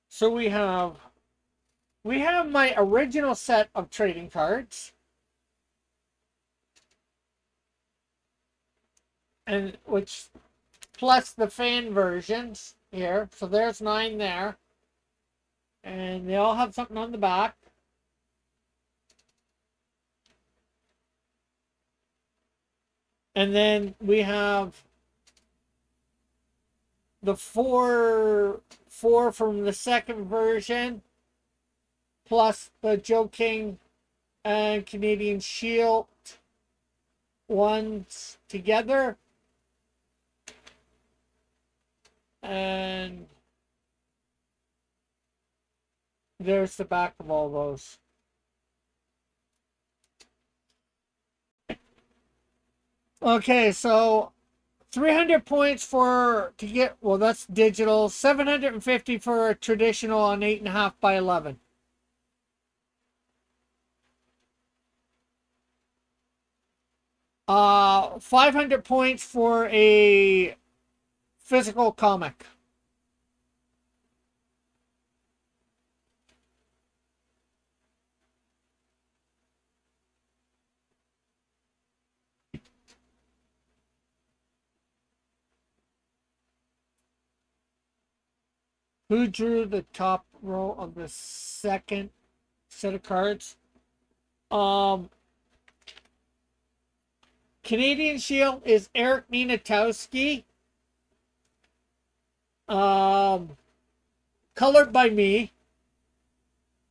So we have my original set of trading cards. And which plus the fan versions here. So there's 9 there. And they all have something on the back. And then we have the four from the second version, plus the Joe King and Canadian Shield ones together. And there's the back of all those. Okay, so 300 points to get, well, that's digital. 750 for a traditional on 8.5 by 11. Uh, 500 points for a physical comic. Who drew the top row of the second set of cards? Um, Canadian Shield is Eric Minatowski. Um, Colored by me.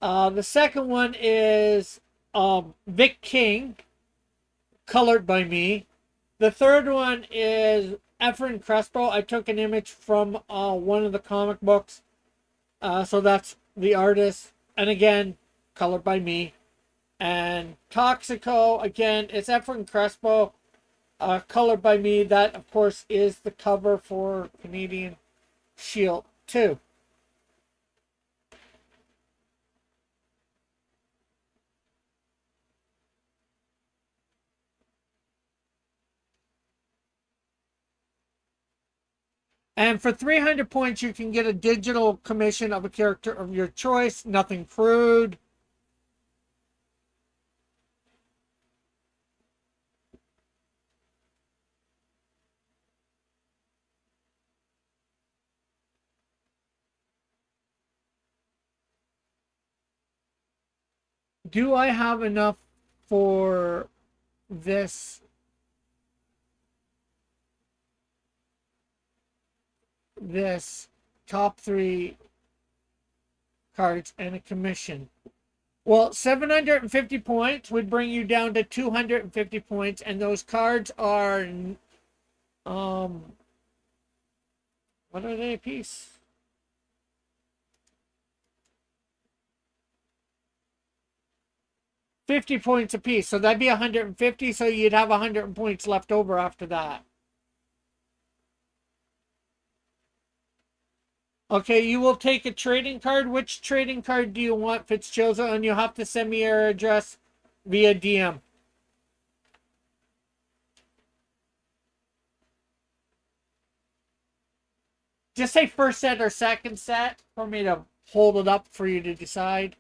The second one is Vic King, colored by me. The third one is Efren Crespo. I took an image from one of the comic books. So that's the artist. And again, colored by me. And Toxico, again, it's Efren Crespo, colored by me. That, of course, is the cover for Canadian Shield 2. And for 300 points, you can get a digital commission of a character of your choice. Nothing crude. Do I have enough for this top 3 cards and a commission? Well, 750 points would bring you down to 250 points, and those cards are what are they a piece? $50 points a piece, so that'd be 150. So you'd have 100 points left over after that. Okay, you will take a trading card. Which trading card do you want, Fitzchosa? And you'll have to send me your address via DM. Just say first set or second set for me to hold it up for you to decide.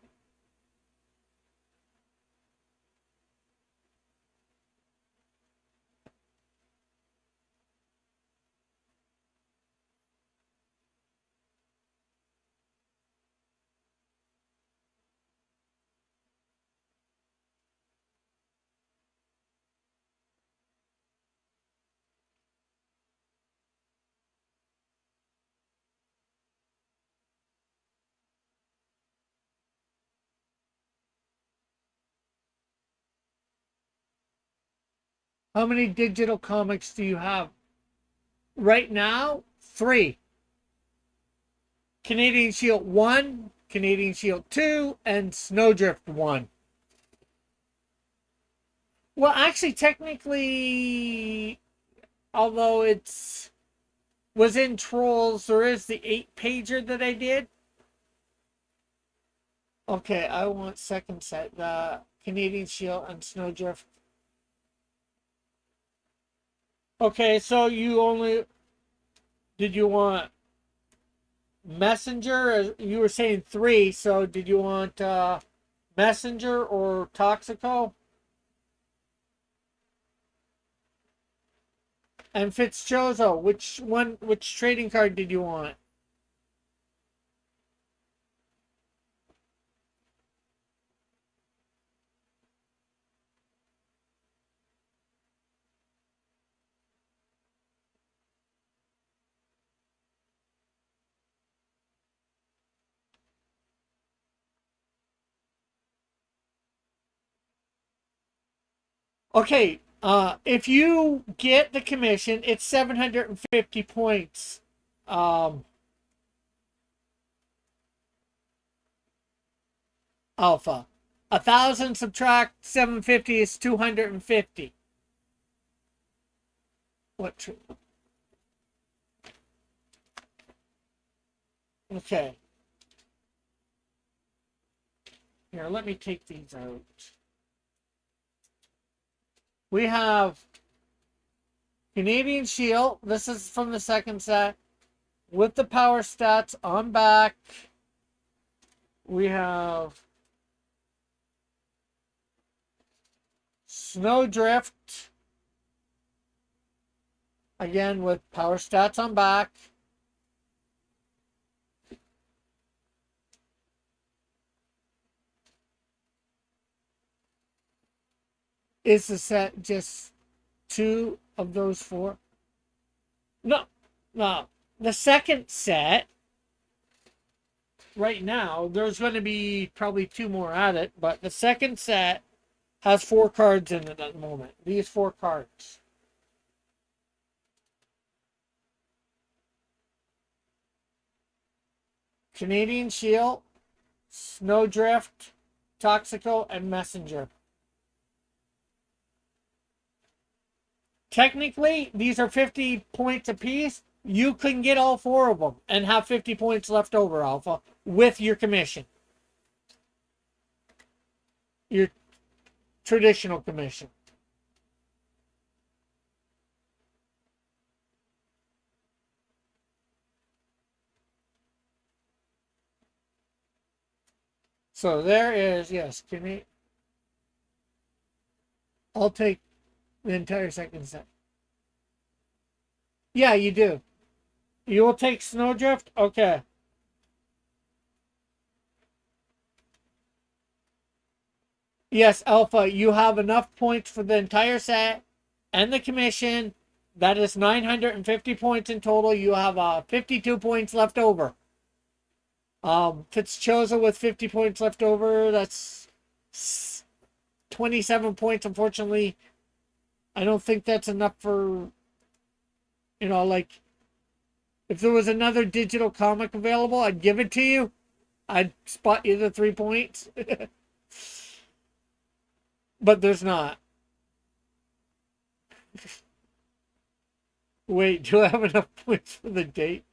How many digital comics do you have? Right now, 3. Canadian Shield 1, Canadian Shield 2, and Snowdrift 1. Well, actually, technically, although it's was in Trolls, there is the 8-pager that I did. Okay, I want second set, the Canadian Shield and Snowdrift. Okay, so did you want Messenger? You were saying 3, so did you want Messenger or Toxico? And Fitzchoso, which trading card did you want? Okay, if you get the commission, it's 750 points. Alpha. 1,000 subtract 750 is 250. What? Okay. Here, let me take these out. We have Canadian Shield. This is from the second set. With the power stats on back. We have Snowdrift. Again, with power stats on back. Is the set just two of those four? No, no. The second set, right now, there's going to be probably two more at it, but the second set has 4 cards in it at the moment. These 4 cards. Canadian Shield, Snowdrift, Toxico, and Messenger. Technically, these are 50 points apiece. You can get all 4 of them and have 50 points left over, Alpha, with your commission. Your traditional commission. So there is, yes, I'll take the entire second set. Yeah, you do. You will take Snowdrift? Okay. Yes, Alpha, you have enough points for the entire set and the commission. That is 950 points in total. You have 52 points left over. Fitzchosa with 50 points left over. That's 27 points. Unfortunately, I don't think that's enough for, like, if there was another digital comic available, I'd give it to you. I'd spot you the 3 points. But there's not. Wait, do I have enough points for the date?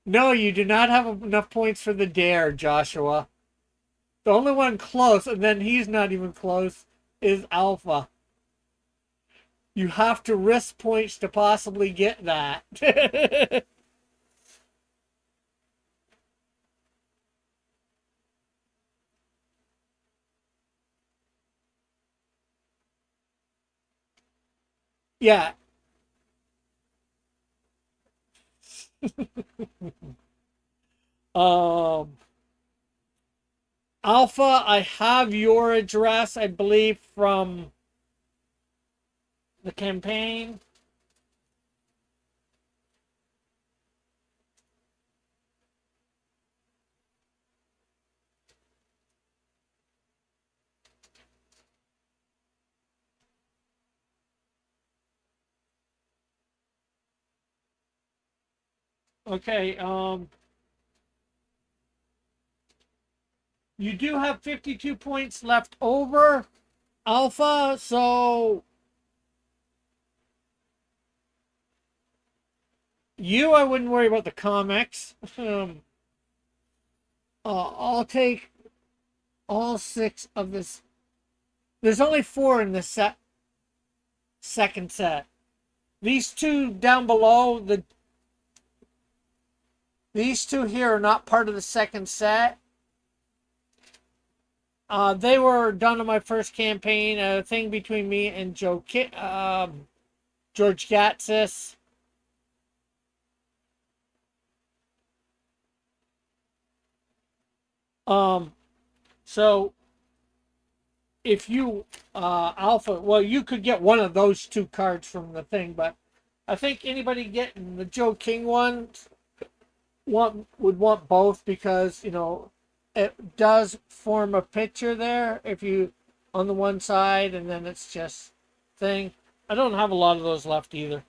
No, you do not have enough points for the dare, Joshua. The only one close, and then he's not even close, is Alpha. You have to risk points to possibly get that. Yeah. Um, Alpha, I have your address, I believe, from the campaign. Okay, you do have 52 points left over, Alpha, so I wouldn't worry about the comics. I'll take all 6 of this. There's only 4 in this second set. These 2 down below, these 2 here are not part of the second set. They were done on my first campaign, a thing between me and George Gatsis. So if you Alpha, well, you could get one of those 2 cards from the thing, but I think anybody getting the Joe King one would want both, because it does form a picture there if you on the one side, and then it's just thing. I don't have a lot of those left either.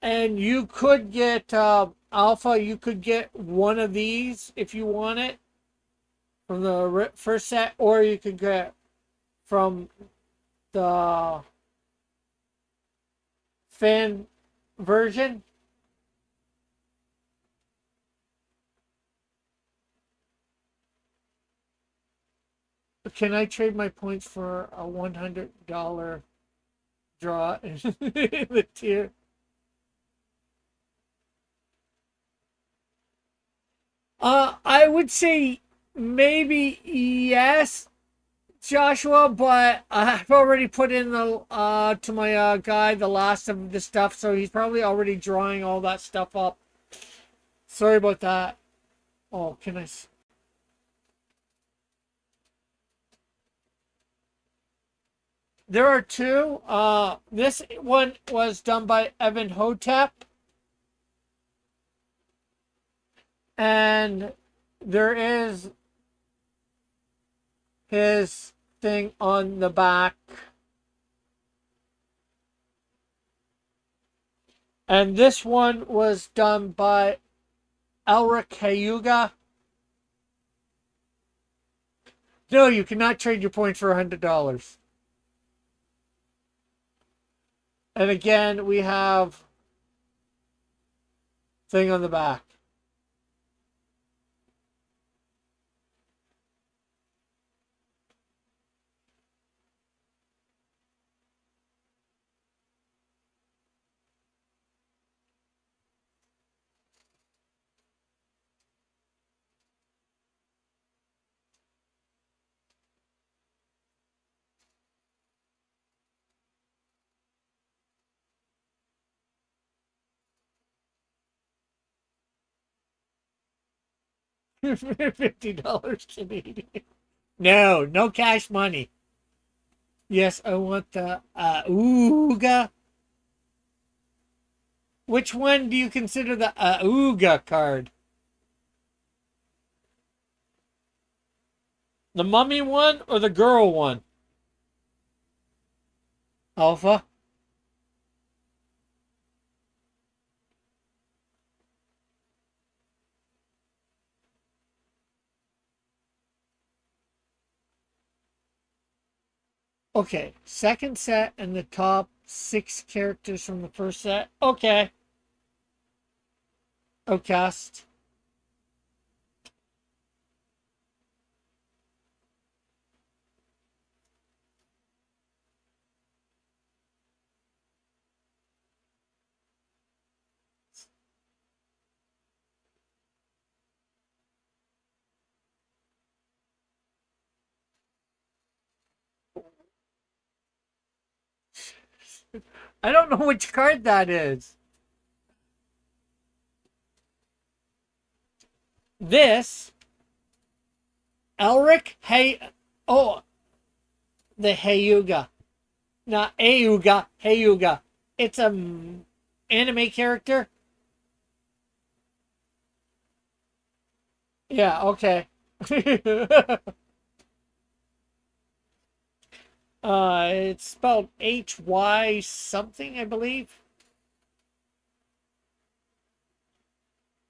And you could get Alpha, you could get one of these if you want it from the first set, or you could get from the fan version. Can I trade my points for a $100 draw in the tier? I would say maybe yes, Joshua, but I've already put in the to my guy the last of the stuff, so he's probably already drawing all that stuff up. Sorry about that. Oh, can I? There are two. This one was done by Evan Hotep, and there is his thing on the back. And this one was done by Elric Hayuga. No, you cannot trade your points for $100. And again, we have thing on the back. $50 Canadian. No, no cash money. Yes, I want the Ooga. Which one do you consider the Ooga card? The mummy one or the girl one? Alpha? Okay, second set and the top 6 characters from the first set. Okay. Outcast. I don't know which card that is. This Elric oh, the Hayuga. Not Ayuga, Hayuga. It's a anime character. Yeah, okay. It's spelled HY something, I believe.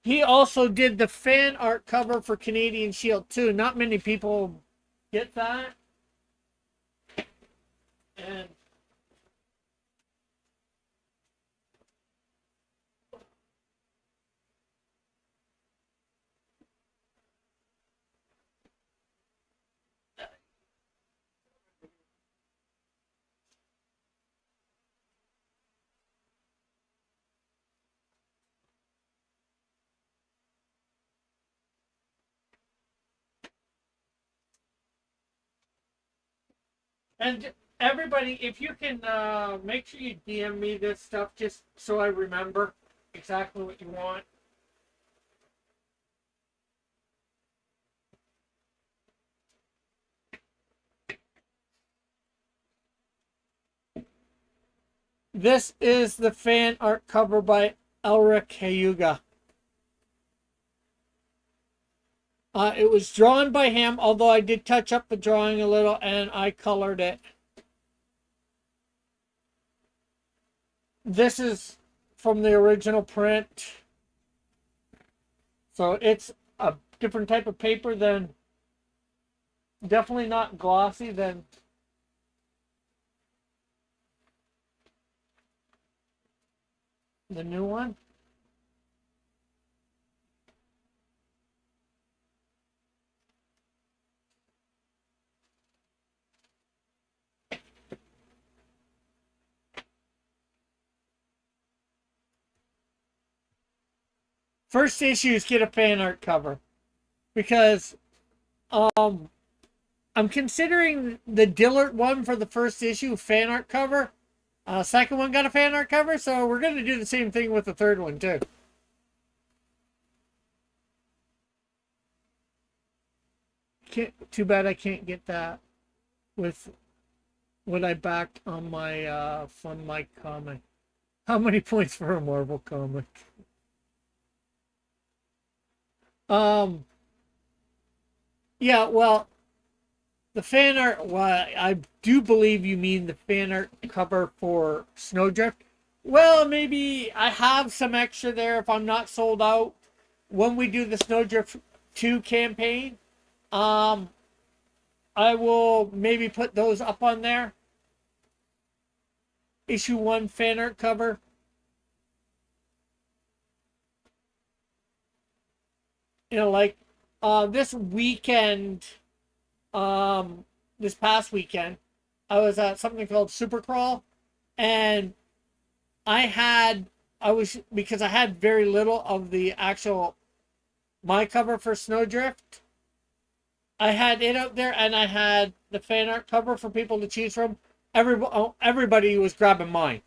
He also did the fan art cover for Canadian Shield too. Not many people get that. And and everybody, if you can make sure you DM me this stuff just so I remember exactly what you want. This is the fan art cover by Elric Hayuga. It was drawn by him, although I did touch up the drawing a little and I colored it. This is from the original print. So it's a different type of paper than, definitely not glossy than the new one. First issues get a fan art cover because um I'm considering the Dillard one for the first issue fan art cover. Second one got a fan art cover, so we're going to do the same thing with the third one too. Too bad I can't get that with what I backed on my from my comic. How many points for a Marvel comic? Um, yeah, well, the fan art. Well, I do believe you mean the fan art cover for Snowdrift. Well, maybe I have some extra there if I'm not sold out when we do the Snowdrift 2 campaign. Um, I will maybe put those up on there. Issue 1 fan art cover. You know, like this weekend, this past weekend, I was at something called Supercrawl, and I was because I had very little of the actual my cover for Snowdrift. I had it out there, and I had the fan art cover for people to choose from. Everybody was grabbing mine.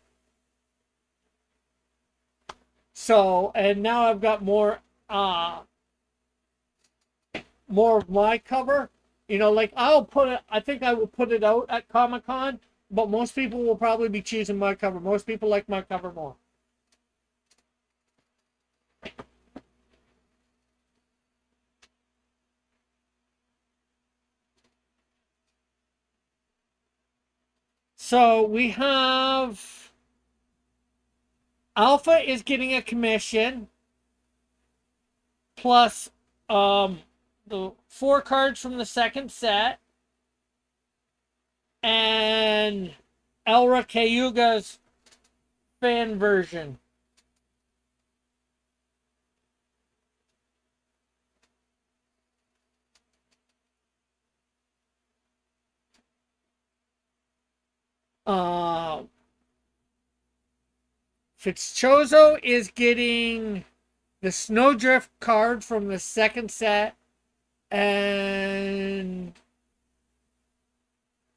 So, and now I've got more of my cover. You know, like I'll put it. I think I will put it out at Comic-Con, but most people will probably be choosing my cover. Most people like my cover more. So we have Alpha is getting a commission plus the 4 cards from the second set and Elra Cayuga's fan version. Uh, Fitzchozo is getting the Snowdrift card from the second set, and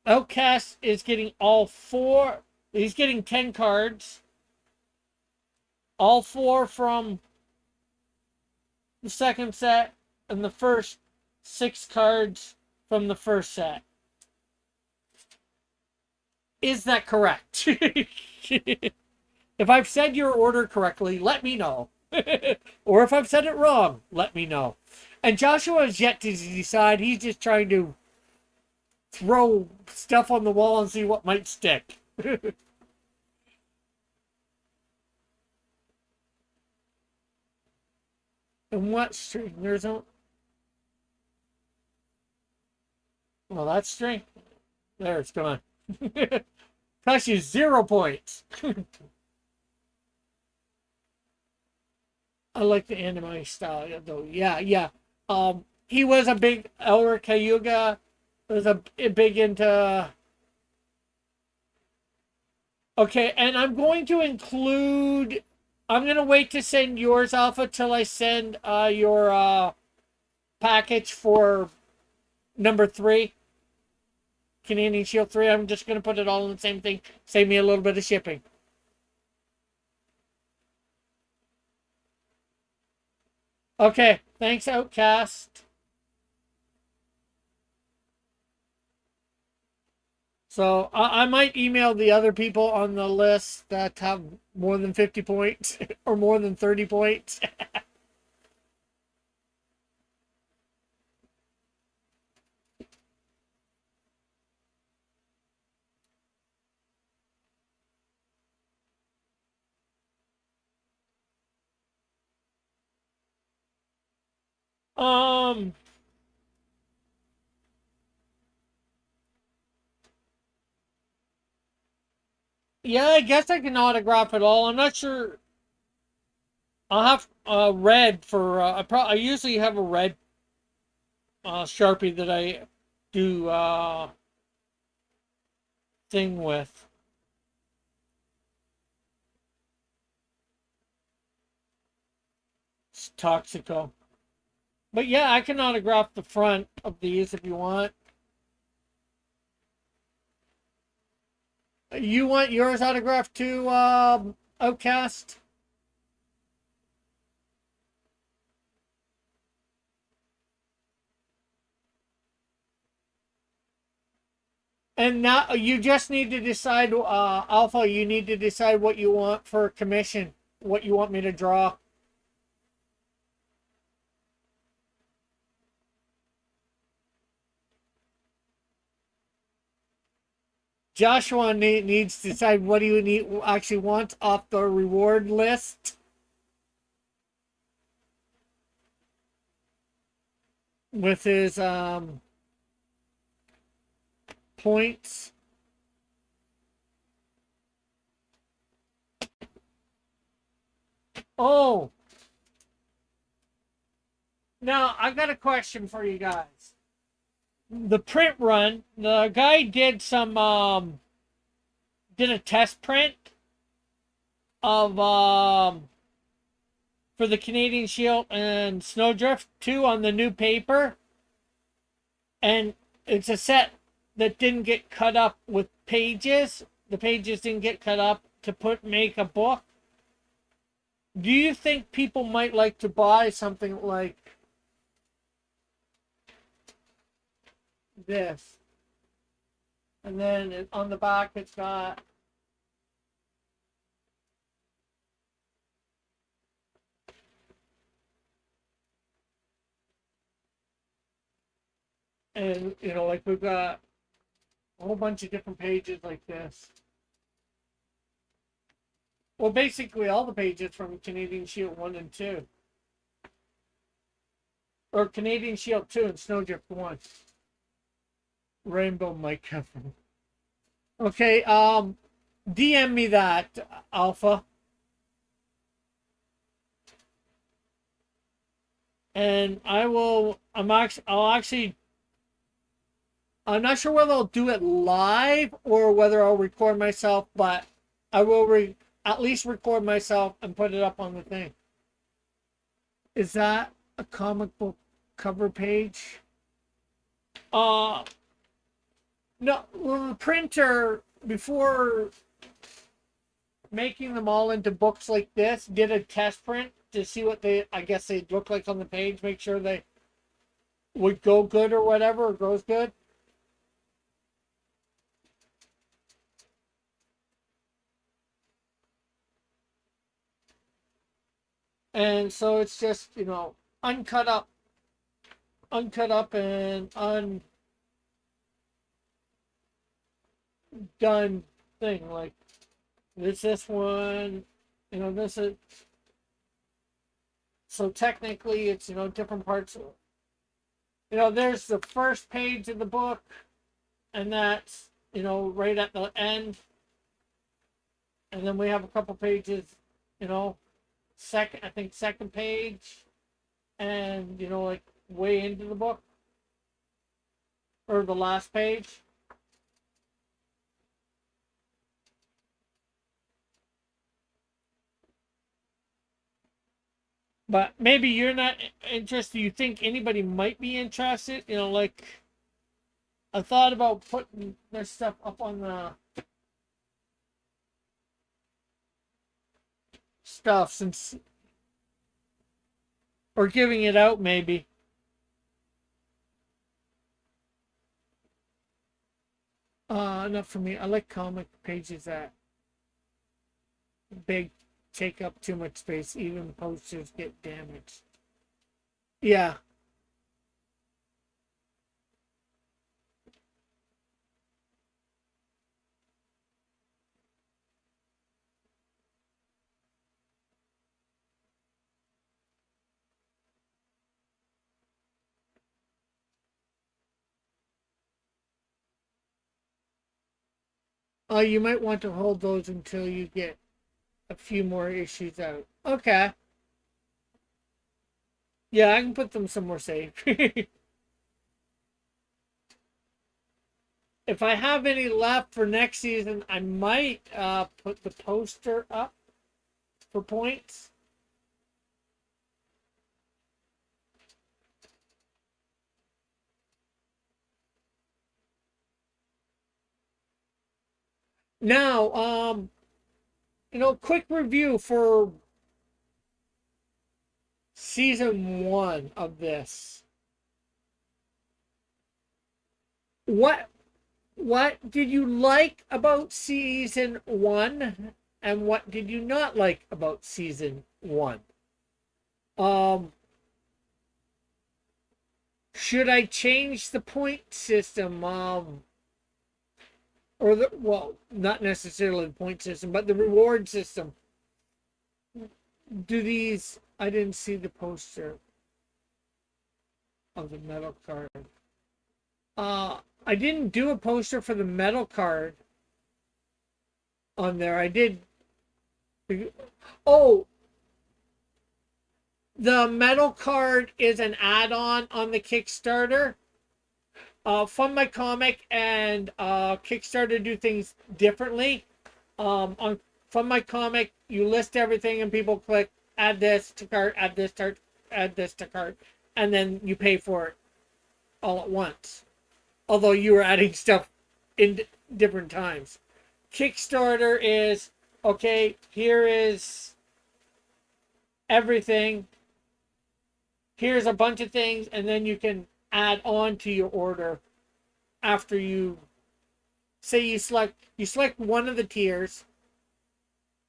Outcast is getting all 4. He's getting 10 cards, all 4 from the second set, and the first 6 cards from the first set. Is that correct? If I've said your order correctly, let me know. Or if I've said it wrong, let me know. And Joshua has yet to decide. He's just trying to throw stuff on the wall and see what might stick. And what string? There's a. Well, that string. There, it's gone. Cost you 0 points. I like the anime style, though. Yeah, yeah. He was a big Elra Cayuga. Was a big into. Okay, and I'm going to include. I'm gonna wait to send yours, Alpha, till I send your package for number 3, Canadian Shield 3. I'm just gonna put it all in the same thing. Save me a little bit of shipping. Okay, thanks, Outcast. So I might email the other people on the list that have more than 50 points or more than 30 points. um, yeah, I guess I can autograph it all. I'm not sure. I'll have red for. I usually have a red Sharpie that I do thing with. It's Toxico. But yeah, I can autograph the front of these if you want. You want yours autographed too, Outcast? And now you just need to decide, Alpha, you need to decide what you want for commission, what you want me to draw. Joshua needs to decide what do you need actually wants off the reward list with his points. Oh, now I got a question for you guys. The print run, the guy did some did a test print of for the Canadian Shield and Snowdrift 2 on the new paper, and it's a set that didn't get cut up with pages. The pages didn't get cut up to make a book. Do you think people might like to buy something like this? And then on the back it's got and like we've got a whole bunch of different pages like this. Well, basically all the pages from Canadian Shield 1 and 2. Or Canadian Shield 2 and Snowdrift 1. Rainbow Mike Kevin. Okay, DM me that, Alpha. And I'll actually I'm not sure whether I'll do it live or whether I'll record myself, but I will at least record myself and put it up on the thing. Is that a comic book cover page? No, well, the printer, before making them all into books like this, did a test print to see what I guess they'd look like on the page, make sure they would go good or whatever, or goes good. And so it's just, uncut up and undone thing. Like this one, this is, so technically it's, different parts of, there's the first page of the book, and that's, right at the end. And then we have a couple pages, second page, and like way into the book, or the last page. But maybe you're not interested. You think anybody might be interested? Like I thought about putting this stuff up on the stuff since, or giving it out maybe. Not for me. I like comic pages that big, take up too much space. Even posters get damaged. Yeah. You might want to hold those until you get a few more issues out. Okay. Yeah, I can put them somewhere safe. If I have any left for next season, I might put the poster up for points. Now, quick review for season 1 of this. What what did you like about season 1 and what did you not like about season 1? Um should I change the point system or the well, not necessarily the point system, but the reward system? Do these I didn't see the poster of the metal card. I didn't do a poster for the metal card on there. I did. Oh, the metal card is an add-on on the Kickstarter. Fund My Comic and Kickstarter do things differently. On Fund My Comic, you list everything and people click add this to cart, add this to add this to cart, and then you pay for it all at once. Although you were adding stuff in different times. Kickstarter is okay, here is everything. Here's a bunch of things, and then you can add on to your order after you say you select one of the tiers,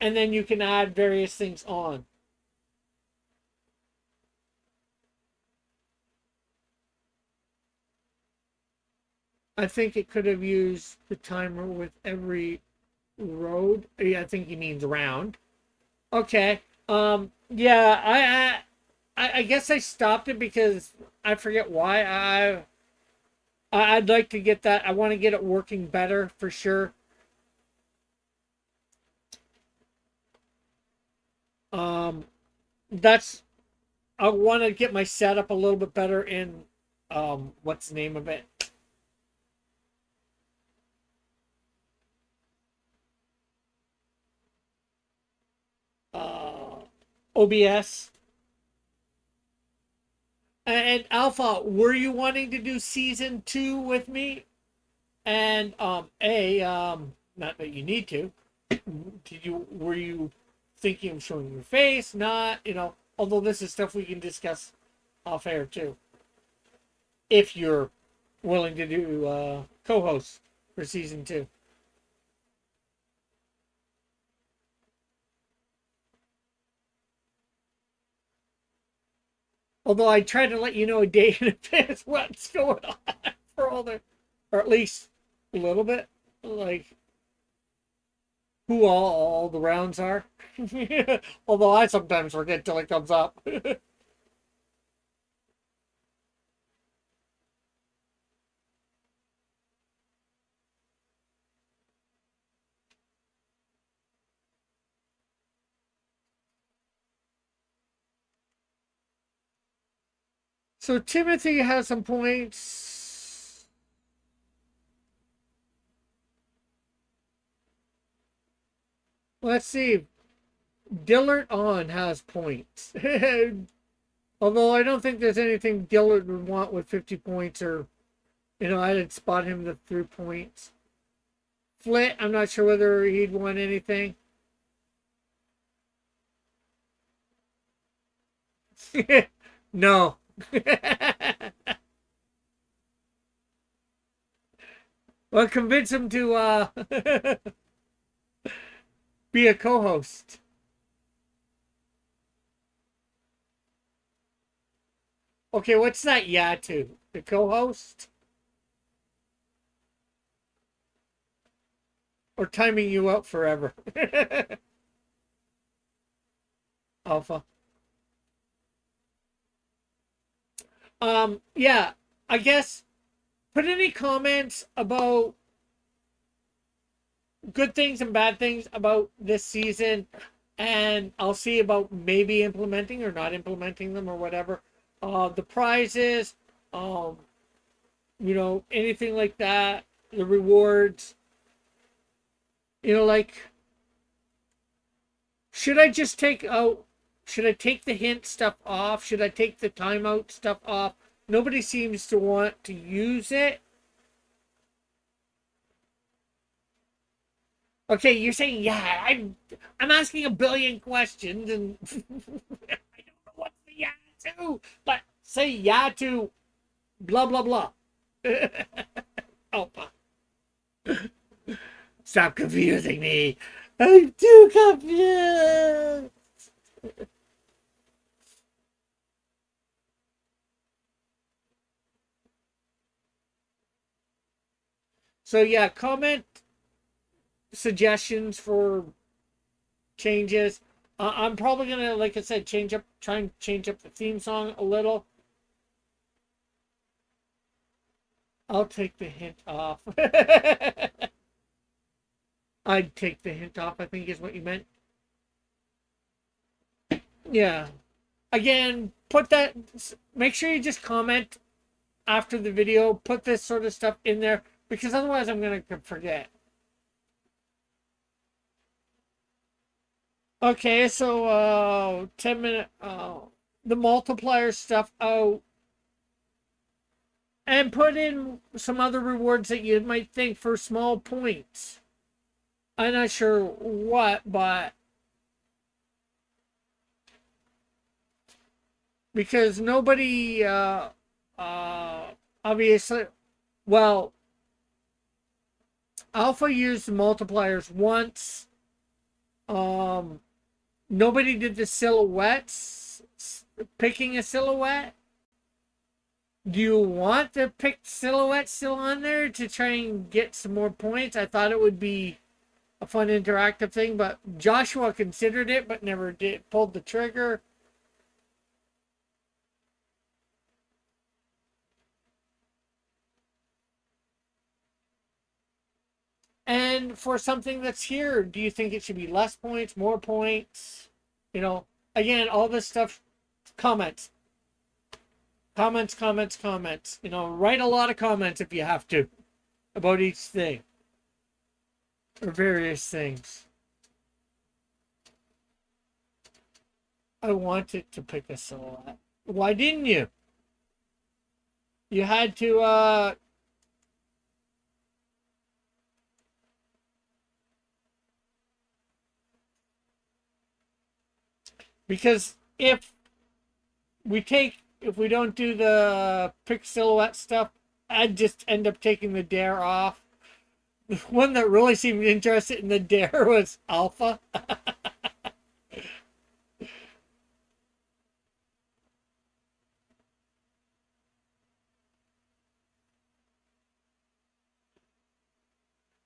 and then you can add various things on. I think it could have used the timer with every road. Yeah, I think he means round. Okay. Yeah, I guess I stopped it because I forget why. I'd like to get that. I want to get it working better for sure. Um, that's I want to get my setup a little bit better in what's the name of it? Uh, OBS. And Alpha, were you wanting to do season 2 with me? And not that you need to. Were you thinking of showing your face? Not, although this is stuff we can discuss off air too. If you're willing to do co-host for season 2. Although I try to let you know a day in advance what's going on for all the, or at least a little bit, like who all the rounds are. Although I sometimes forget till it comes up. So Timothy has some points. Let's see. Dillard on has points. Although I don't think there's anything Dillard would want with 50 points or, I didn't spot him the 3 points. Flit, I'm not sure whether he'd want anything. No. Well, convince him to be a co-host. Okay, what's that yeah to? The co-host? Or timing you out forever? Alpha. Yeah, I guess put any comments about good things and bad things about this season, and I'll see about maybe implementing or not implementing them or whatever. the prizes, um, anything like that, the rewards. Like, should I just take out? Should I take the hint stuff off? Should I take the timeout stuff off? Nobody seems to want to use it. Okay, you're saying yeah. I'm asking a billion questions, and I don't know what the yeah to. But say yeah to blah blah blah. Oh, stop confusing me. I'm too confused. So yeah, comment suggestions for changes. I'm probably gonna, like I said, try and change up the theme song a little. I'll take the hint off. I'd take the hint off, I think is what you meant. Yeah. Again, make sure you just comment after the video, put this sort of stuff in there, because otherwise I'm going to forget. Okay, so 10-minute, the multiplier stuff out, and put in some other rewards that you might think for small points. I'm not sure what, but because nobody, obviously, well, Alpha used multipliers once. Nobody did the silhouettes, picking a silhouette. Do you want the picked silhouette still on there to try and get some more points? I thought it would be a fun interactive thing, but Joshua considered it but never pulled the trigger. And for something that's here, do you think it should be less points, more points? Again, all this stuff, comments. Comments, comments, comments. Write a lot of comments if you have to about each thing or various things. I wanted to pick a silhouette. Why didn't you? You had to, because if we don't do the pick silhouette stuff, I'd just end up taking the dare off. The one that really seemed interested in the dare was Alpha.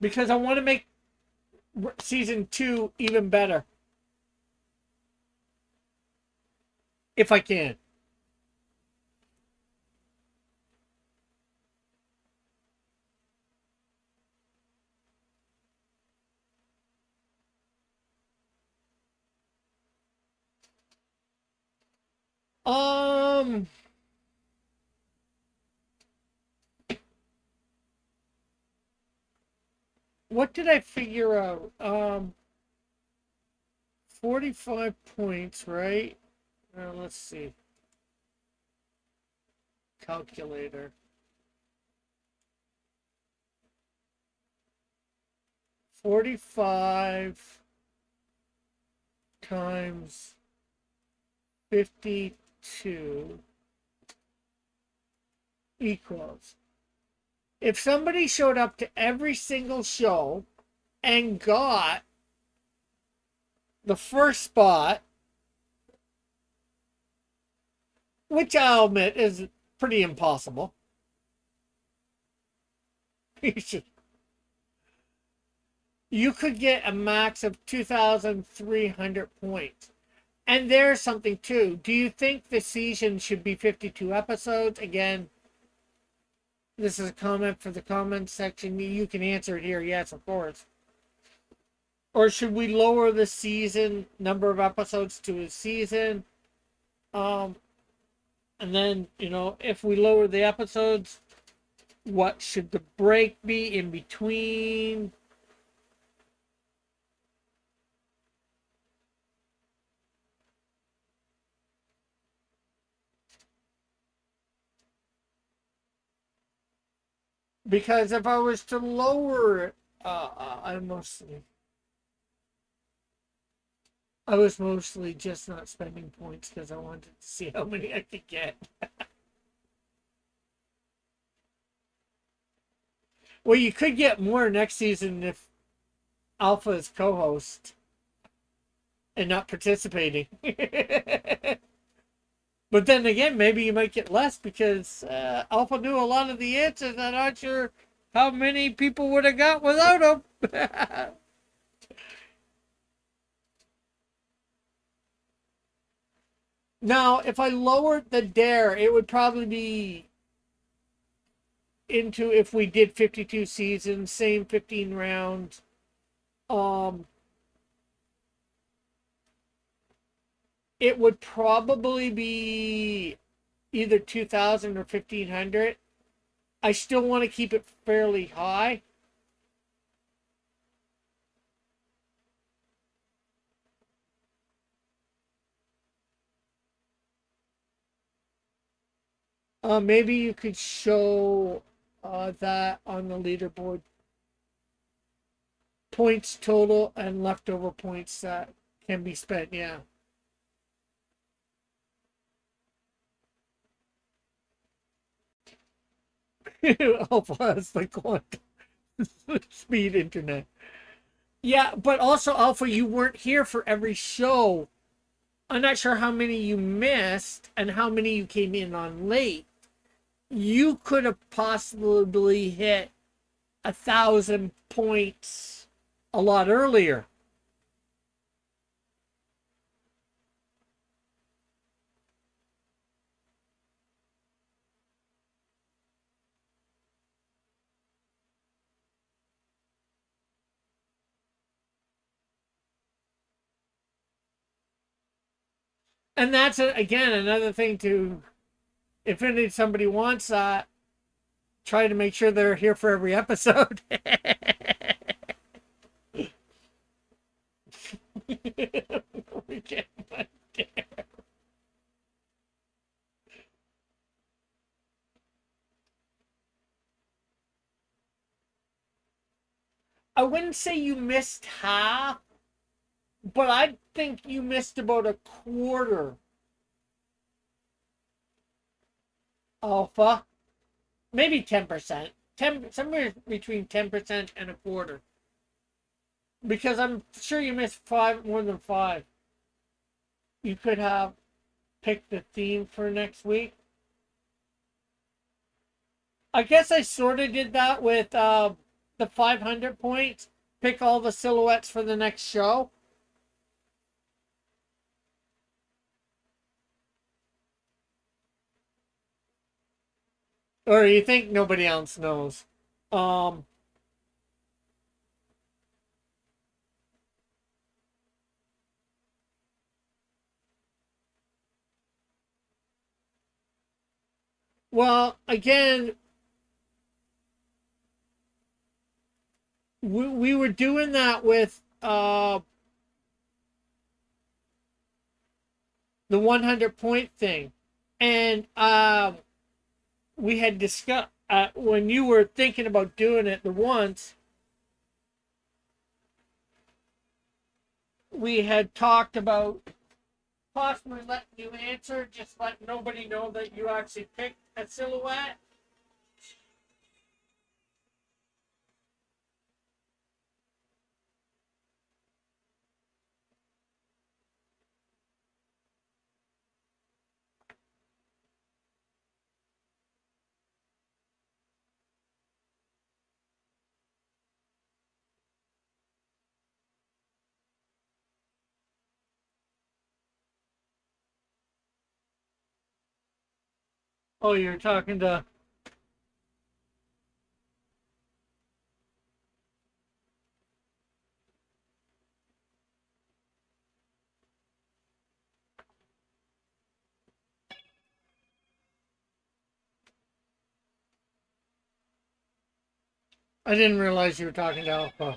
Because I want to make season 2 even better. If I can. Um, what did I figure out? 45 points, right? Let's see. Calculator. 45 times 52 equals. If somebody showed up to every single show and got the first spot, which I'll admit is pretty impossible. You could get a max of 2,300 points. And there's something too. Do you think the season should be 52 episodes? Again, this is a comment for the comments section. You can answer it here. Yes, of course. Or should we lower the season number of episodes to a season? And And then, if we lower the episodes, what should the break be in between? Because if I was to lower it, I was mostly just not spending points because I wanted to see how many I could get. Well, you could get more next season if Alpha is co-host and not participating. But then again, maybe you might get less because Alpha knew a lot of the answers. I'm not sure how many people would have got without him. Now, if I lowered the dare, it would probably be into if we did 52 seasons, same 15 rounds. Um, it would probably be either 2,000 or 1,500. I still want to keep it fairly high. Maybe you could show that on the leaderboard. Points total and leftover points that can be spent, yeah. Alpha has like quantum speed internet. Yeah, but also Alpha, you weren't here for every show. I'm not sure how many you missed and how many you came in on late. You could have possibly hit 1,000 points a lot earlier. And that's again another thing to, if somebody wants that, try to make sure they're here for every episode. I wouldn't say you missed half, but I think you missed about a quarter. Alpha, maybe 10%, 10 somewhere between 10% and a quarter. Because I'm sure you missed five, more than five. You could have picked the theme for next week. I guess I sort of did that with the 500 points. Pick all the silhouettes for the next show. Or you think nobody else knows? Um, well, again, we were doing that with the 100 point thing. And we had discussed, when you were thinking about doing it the once, we had talked about possibly letting you answer, just let nobody know that you actually picked a silhouette. Oh, you're talking to. I didn't realize you were talking to Alpha.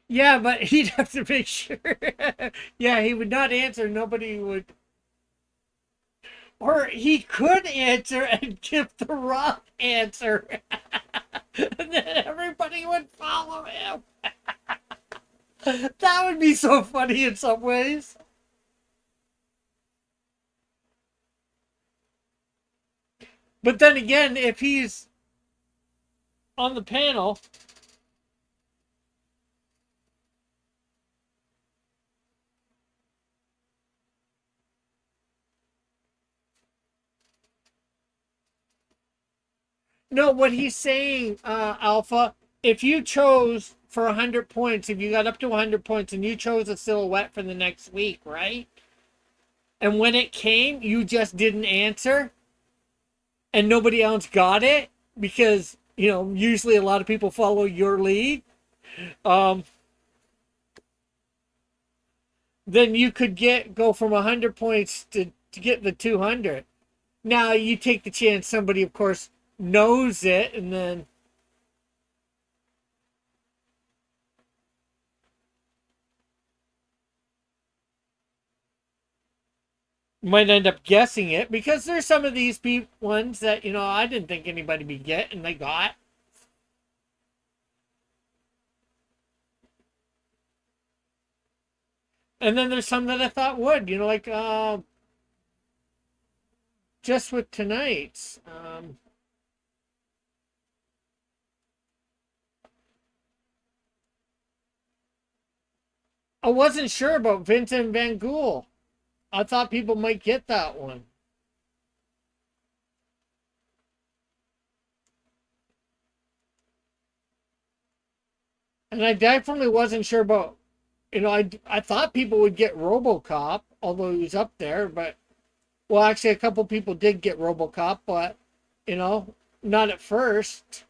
Yeah, but he'd have to make sure. Yeah, he would not answer. Nobody would. Or he could answer and give the wrong answer. And then everybody would follow him. That would be so funny in some ways. But then again, if he's on the panel, no, what he's saying, Alpha, if you chose for 100 points, if you got up to 100 points and you chose a silhouette for the next week, right? And when it came, you just didn't answer and nobody else got it because, usually a lot of people follow your lead. Um, then you could go from 100 points to get the 200. Now you take the chance somebody, of course, knows it and then might end up guessing it because there's some of these ones that I didn't think anybody would get and they got. And then there's some that I thought would, like just with tonight's. I wasn't sure about Vincent Van Gogh. I thought people might get that one. And I definitely wasn't sure about, I thought people would get RoboCop, although he was up there, but, well, actually, a couple people did get RoboCop, but, not at first.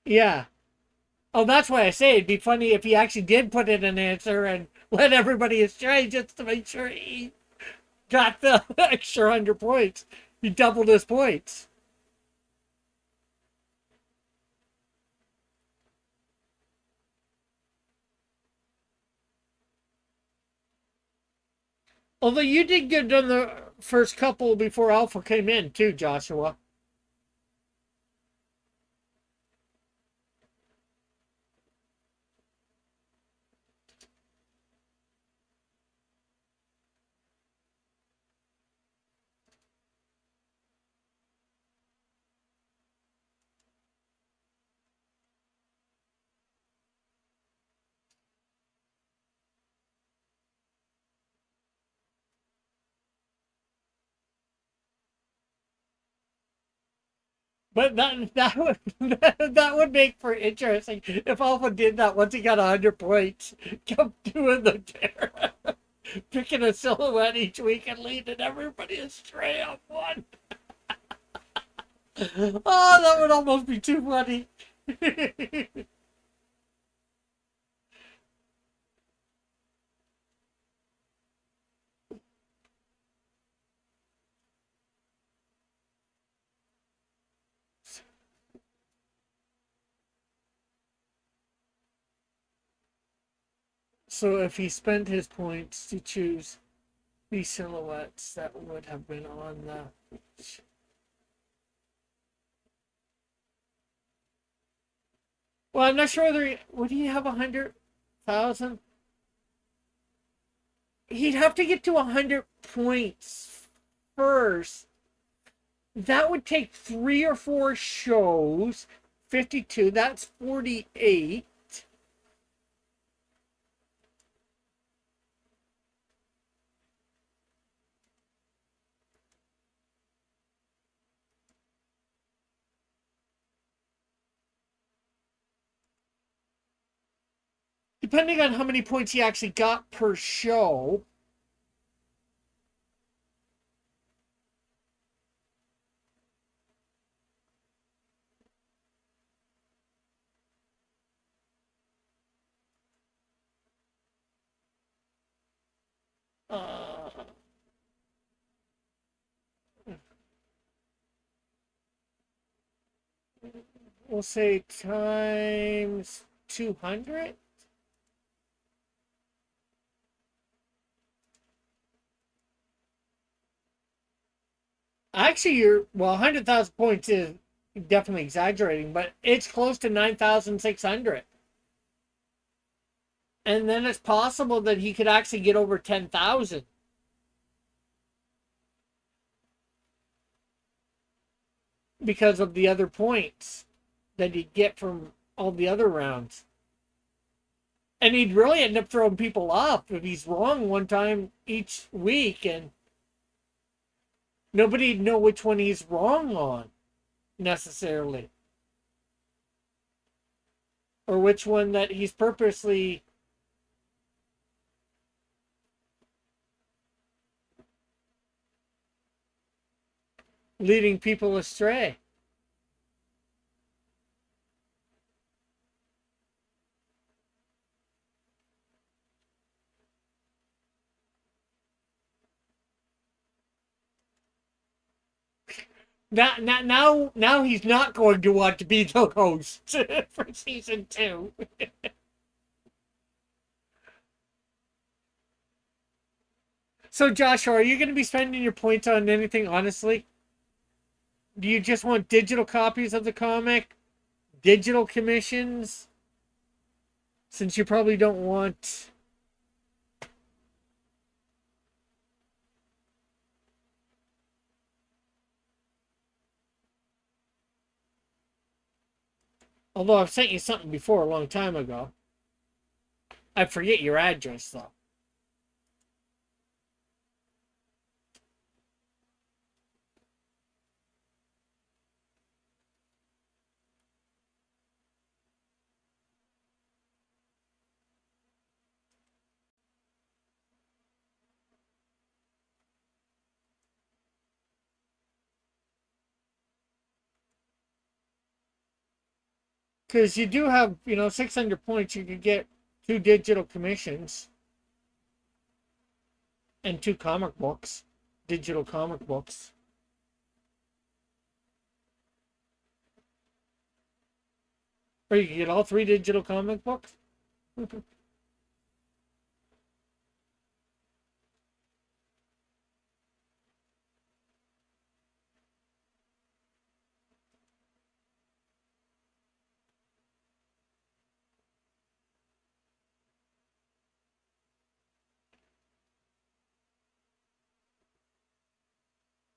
Yeah. Oh, that's why I say it'd be funny if he actually did put in an answer and let everybody astray just to make sure he got the extra 100 points. He doubled his points. Although you did good on the first couple before Alpha came in, too, Joshua. But that would that would make for interesting if Alpha did that once he got 100 points. Kept doing the dare, picking a silhouette each week and leading everybody astray on one. Oh, that would almost be too funny. So if he spent his points to choose these silhouettes that would have been on the. Well, I'm not sure whether would he have 100,000. He'd have to get to 100 points first. That would take 3 or 4 shows. 52. That's 48. Depending on how many points he actually got per show, we'll say times 200. Actually, you're, well, 100,000 points is definitely exaggerating, but it's close to 9,600. And then it's possible that he could actually get over 10,000 because of the other points that he'd get from all the other rounds. And he'd really end up throwing people off if he's wrong one time each week, and nobody'd know which one he's wrong on necessarily, or which one that he's purposely leading people astray. Now he's not going to want to be the host for season 2. So, Joshua, are you going to be spending your points on anything, honestly? Do you just want digital copies of the comic? Digital commissions? Since you probably don't want... Although I've sent you something before a long time ago. I forget your address, though. Because you do have, 600 points. You could get 2 digital commissions and 2 comic books, digital comic books. Or you can get all 3 digital comic books.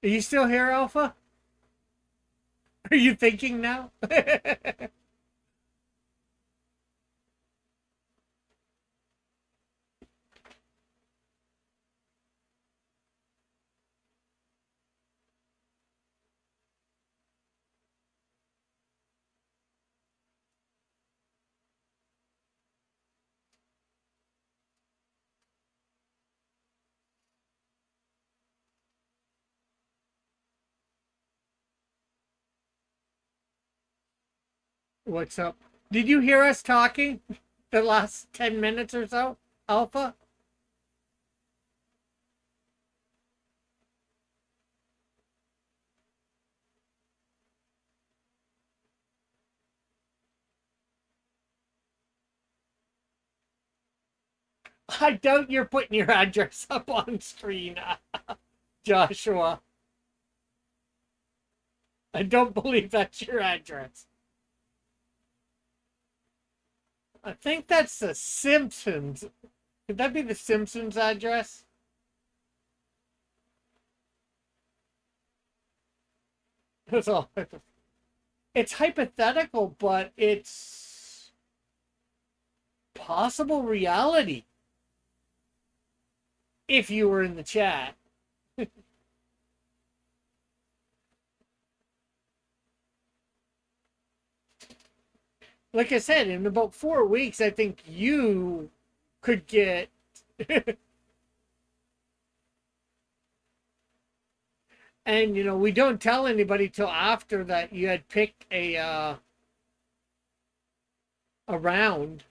Are you still here, Alpha? Are you thinking now? What's up? Did you hear us talking the last 10 minutes or so, Alpha? I doubt you're putting your address up on screen, Joshua. I don't believe that's your address. I think that's the Simpsons. Could that be the Simpsons address? So, it's hypothetical, but it's possible reality if you were in the chat. Like I said, in about 4 weeks, I think you could get and we don't tell anybody till after that you had picked a round,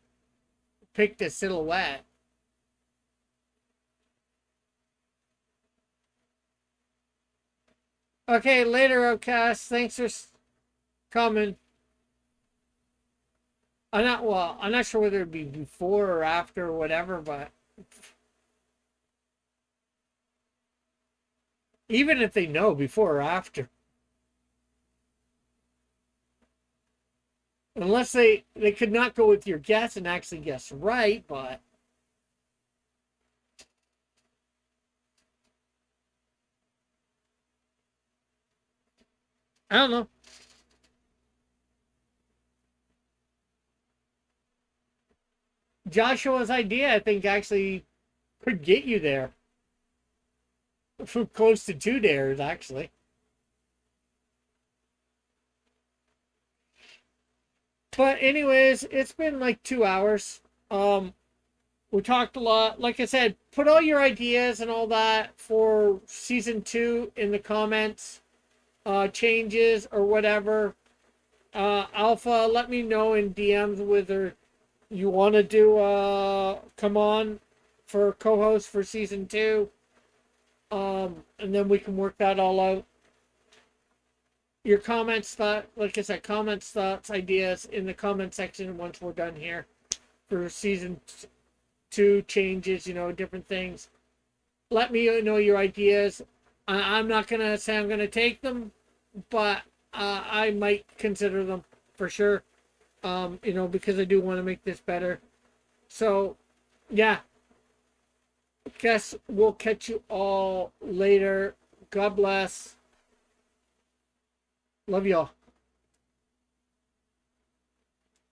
picked a silhouette. Okay, later, Outcast. Thanks for coming. I'm not sure whether it'd be before or after or whatever, but even if they know before or after, unless they could not go with your guess and actually guess right, but I don't know. Joshua's idea, I think, actually could get you there for close to 2 dares, actually. But anyways, it's been like 2 hours. We talked a lot. Like I said, put all your ideas and all that for season 2 in the comments, changes or whatever. Alpha, let me know in DMs whether you want to do come on for co-host for season 2. And then we can work that all out. Your comments, like I said, comments, thoughts, ideas in the comment section once we're done here for season 2 changes, different things. Let me know your ideas. I'm not gonna say I'm gonna take them, but I might consider them for sure. Because I do want to make this better. So, yeah. Guess we'll catch you all later. God bless. Love y'all.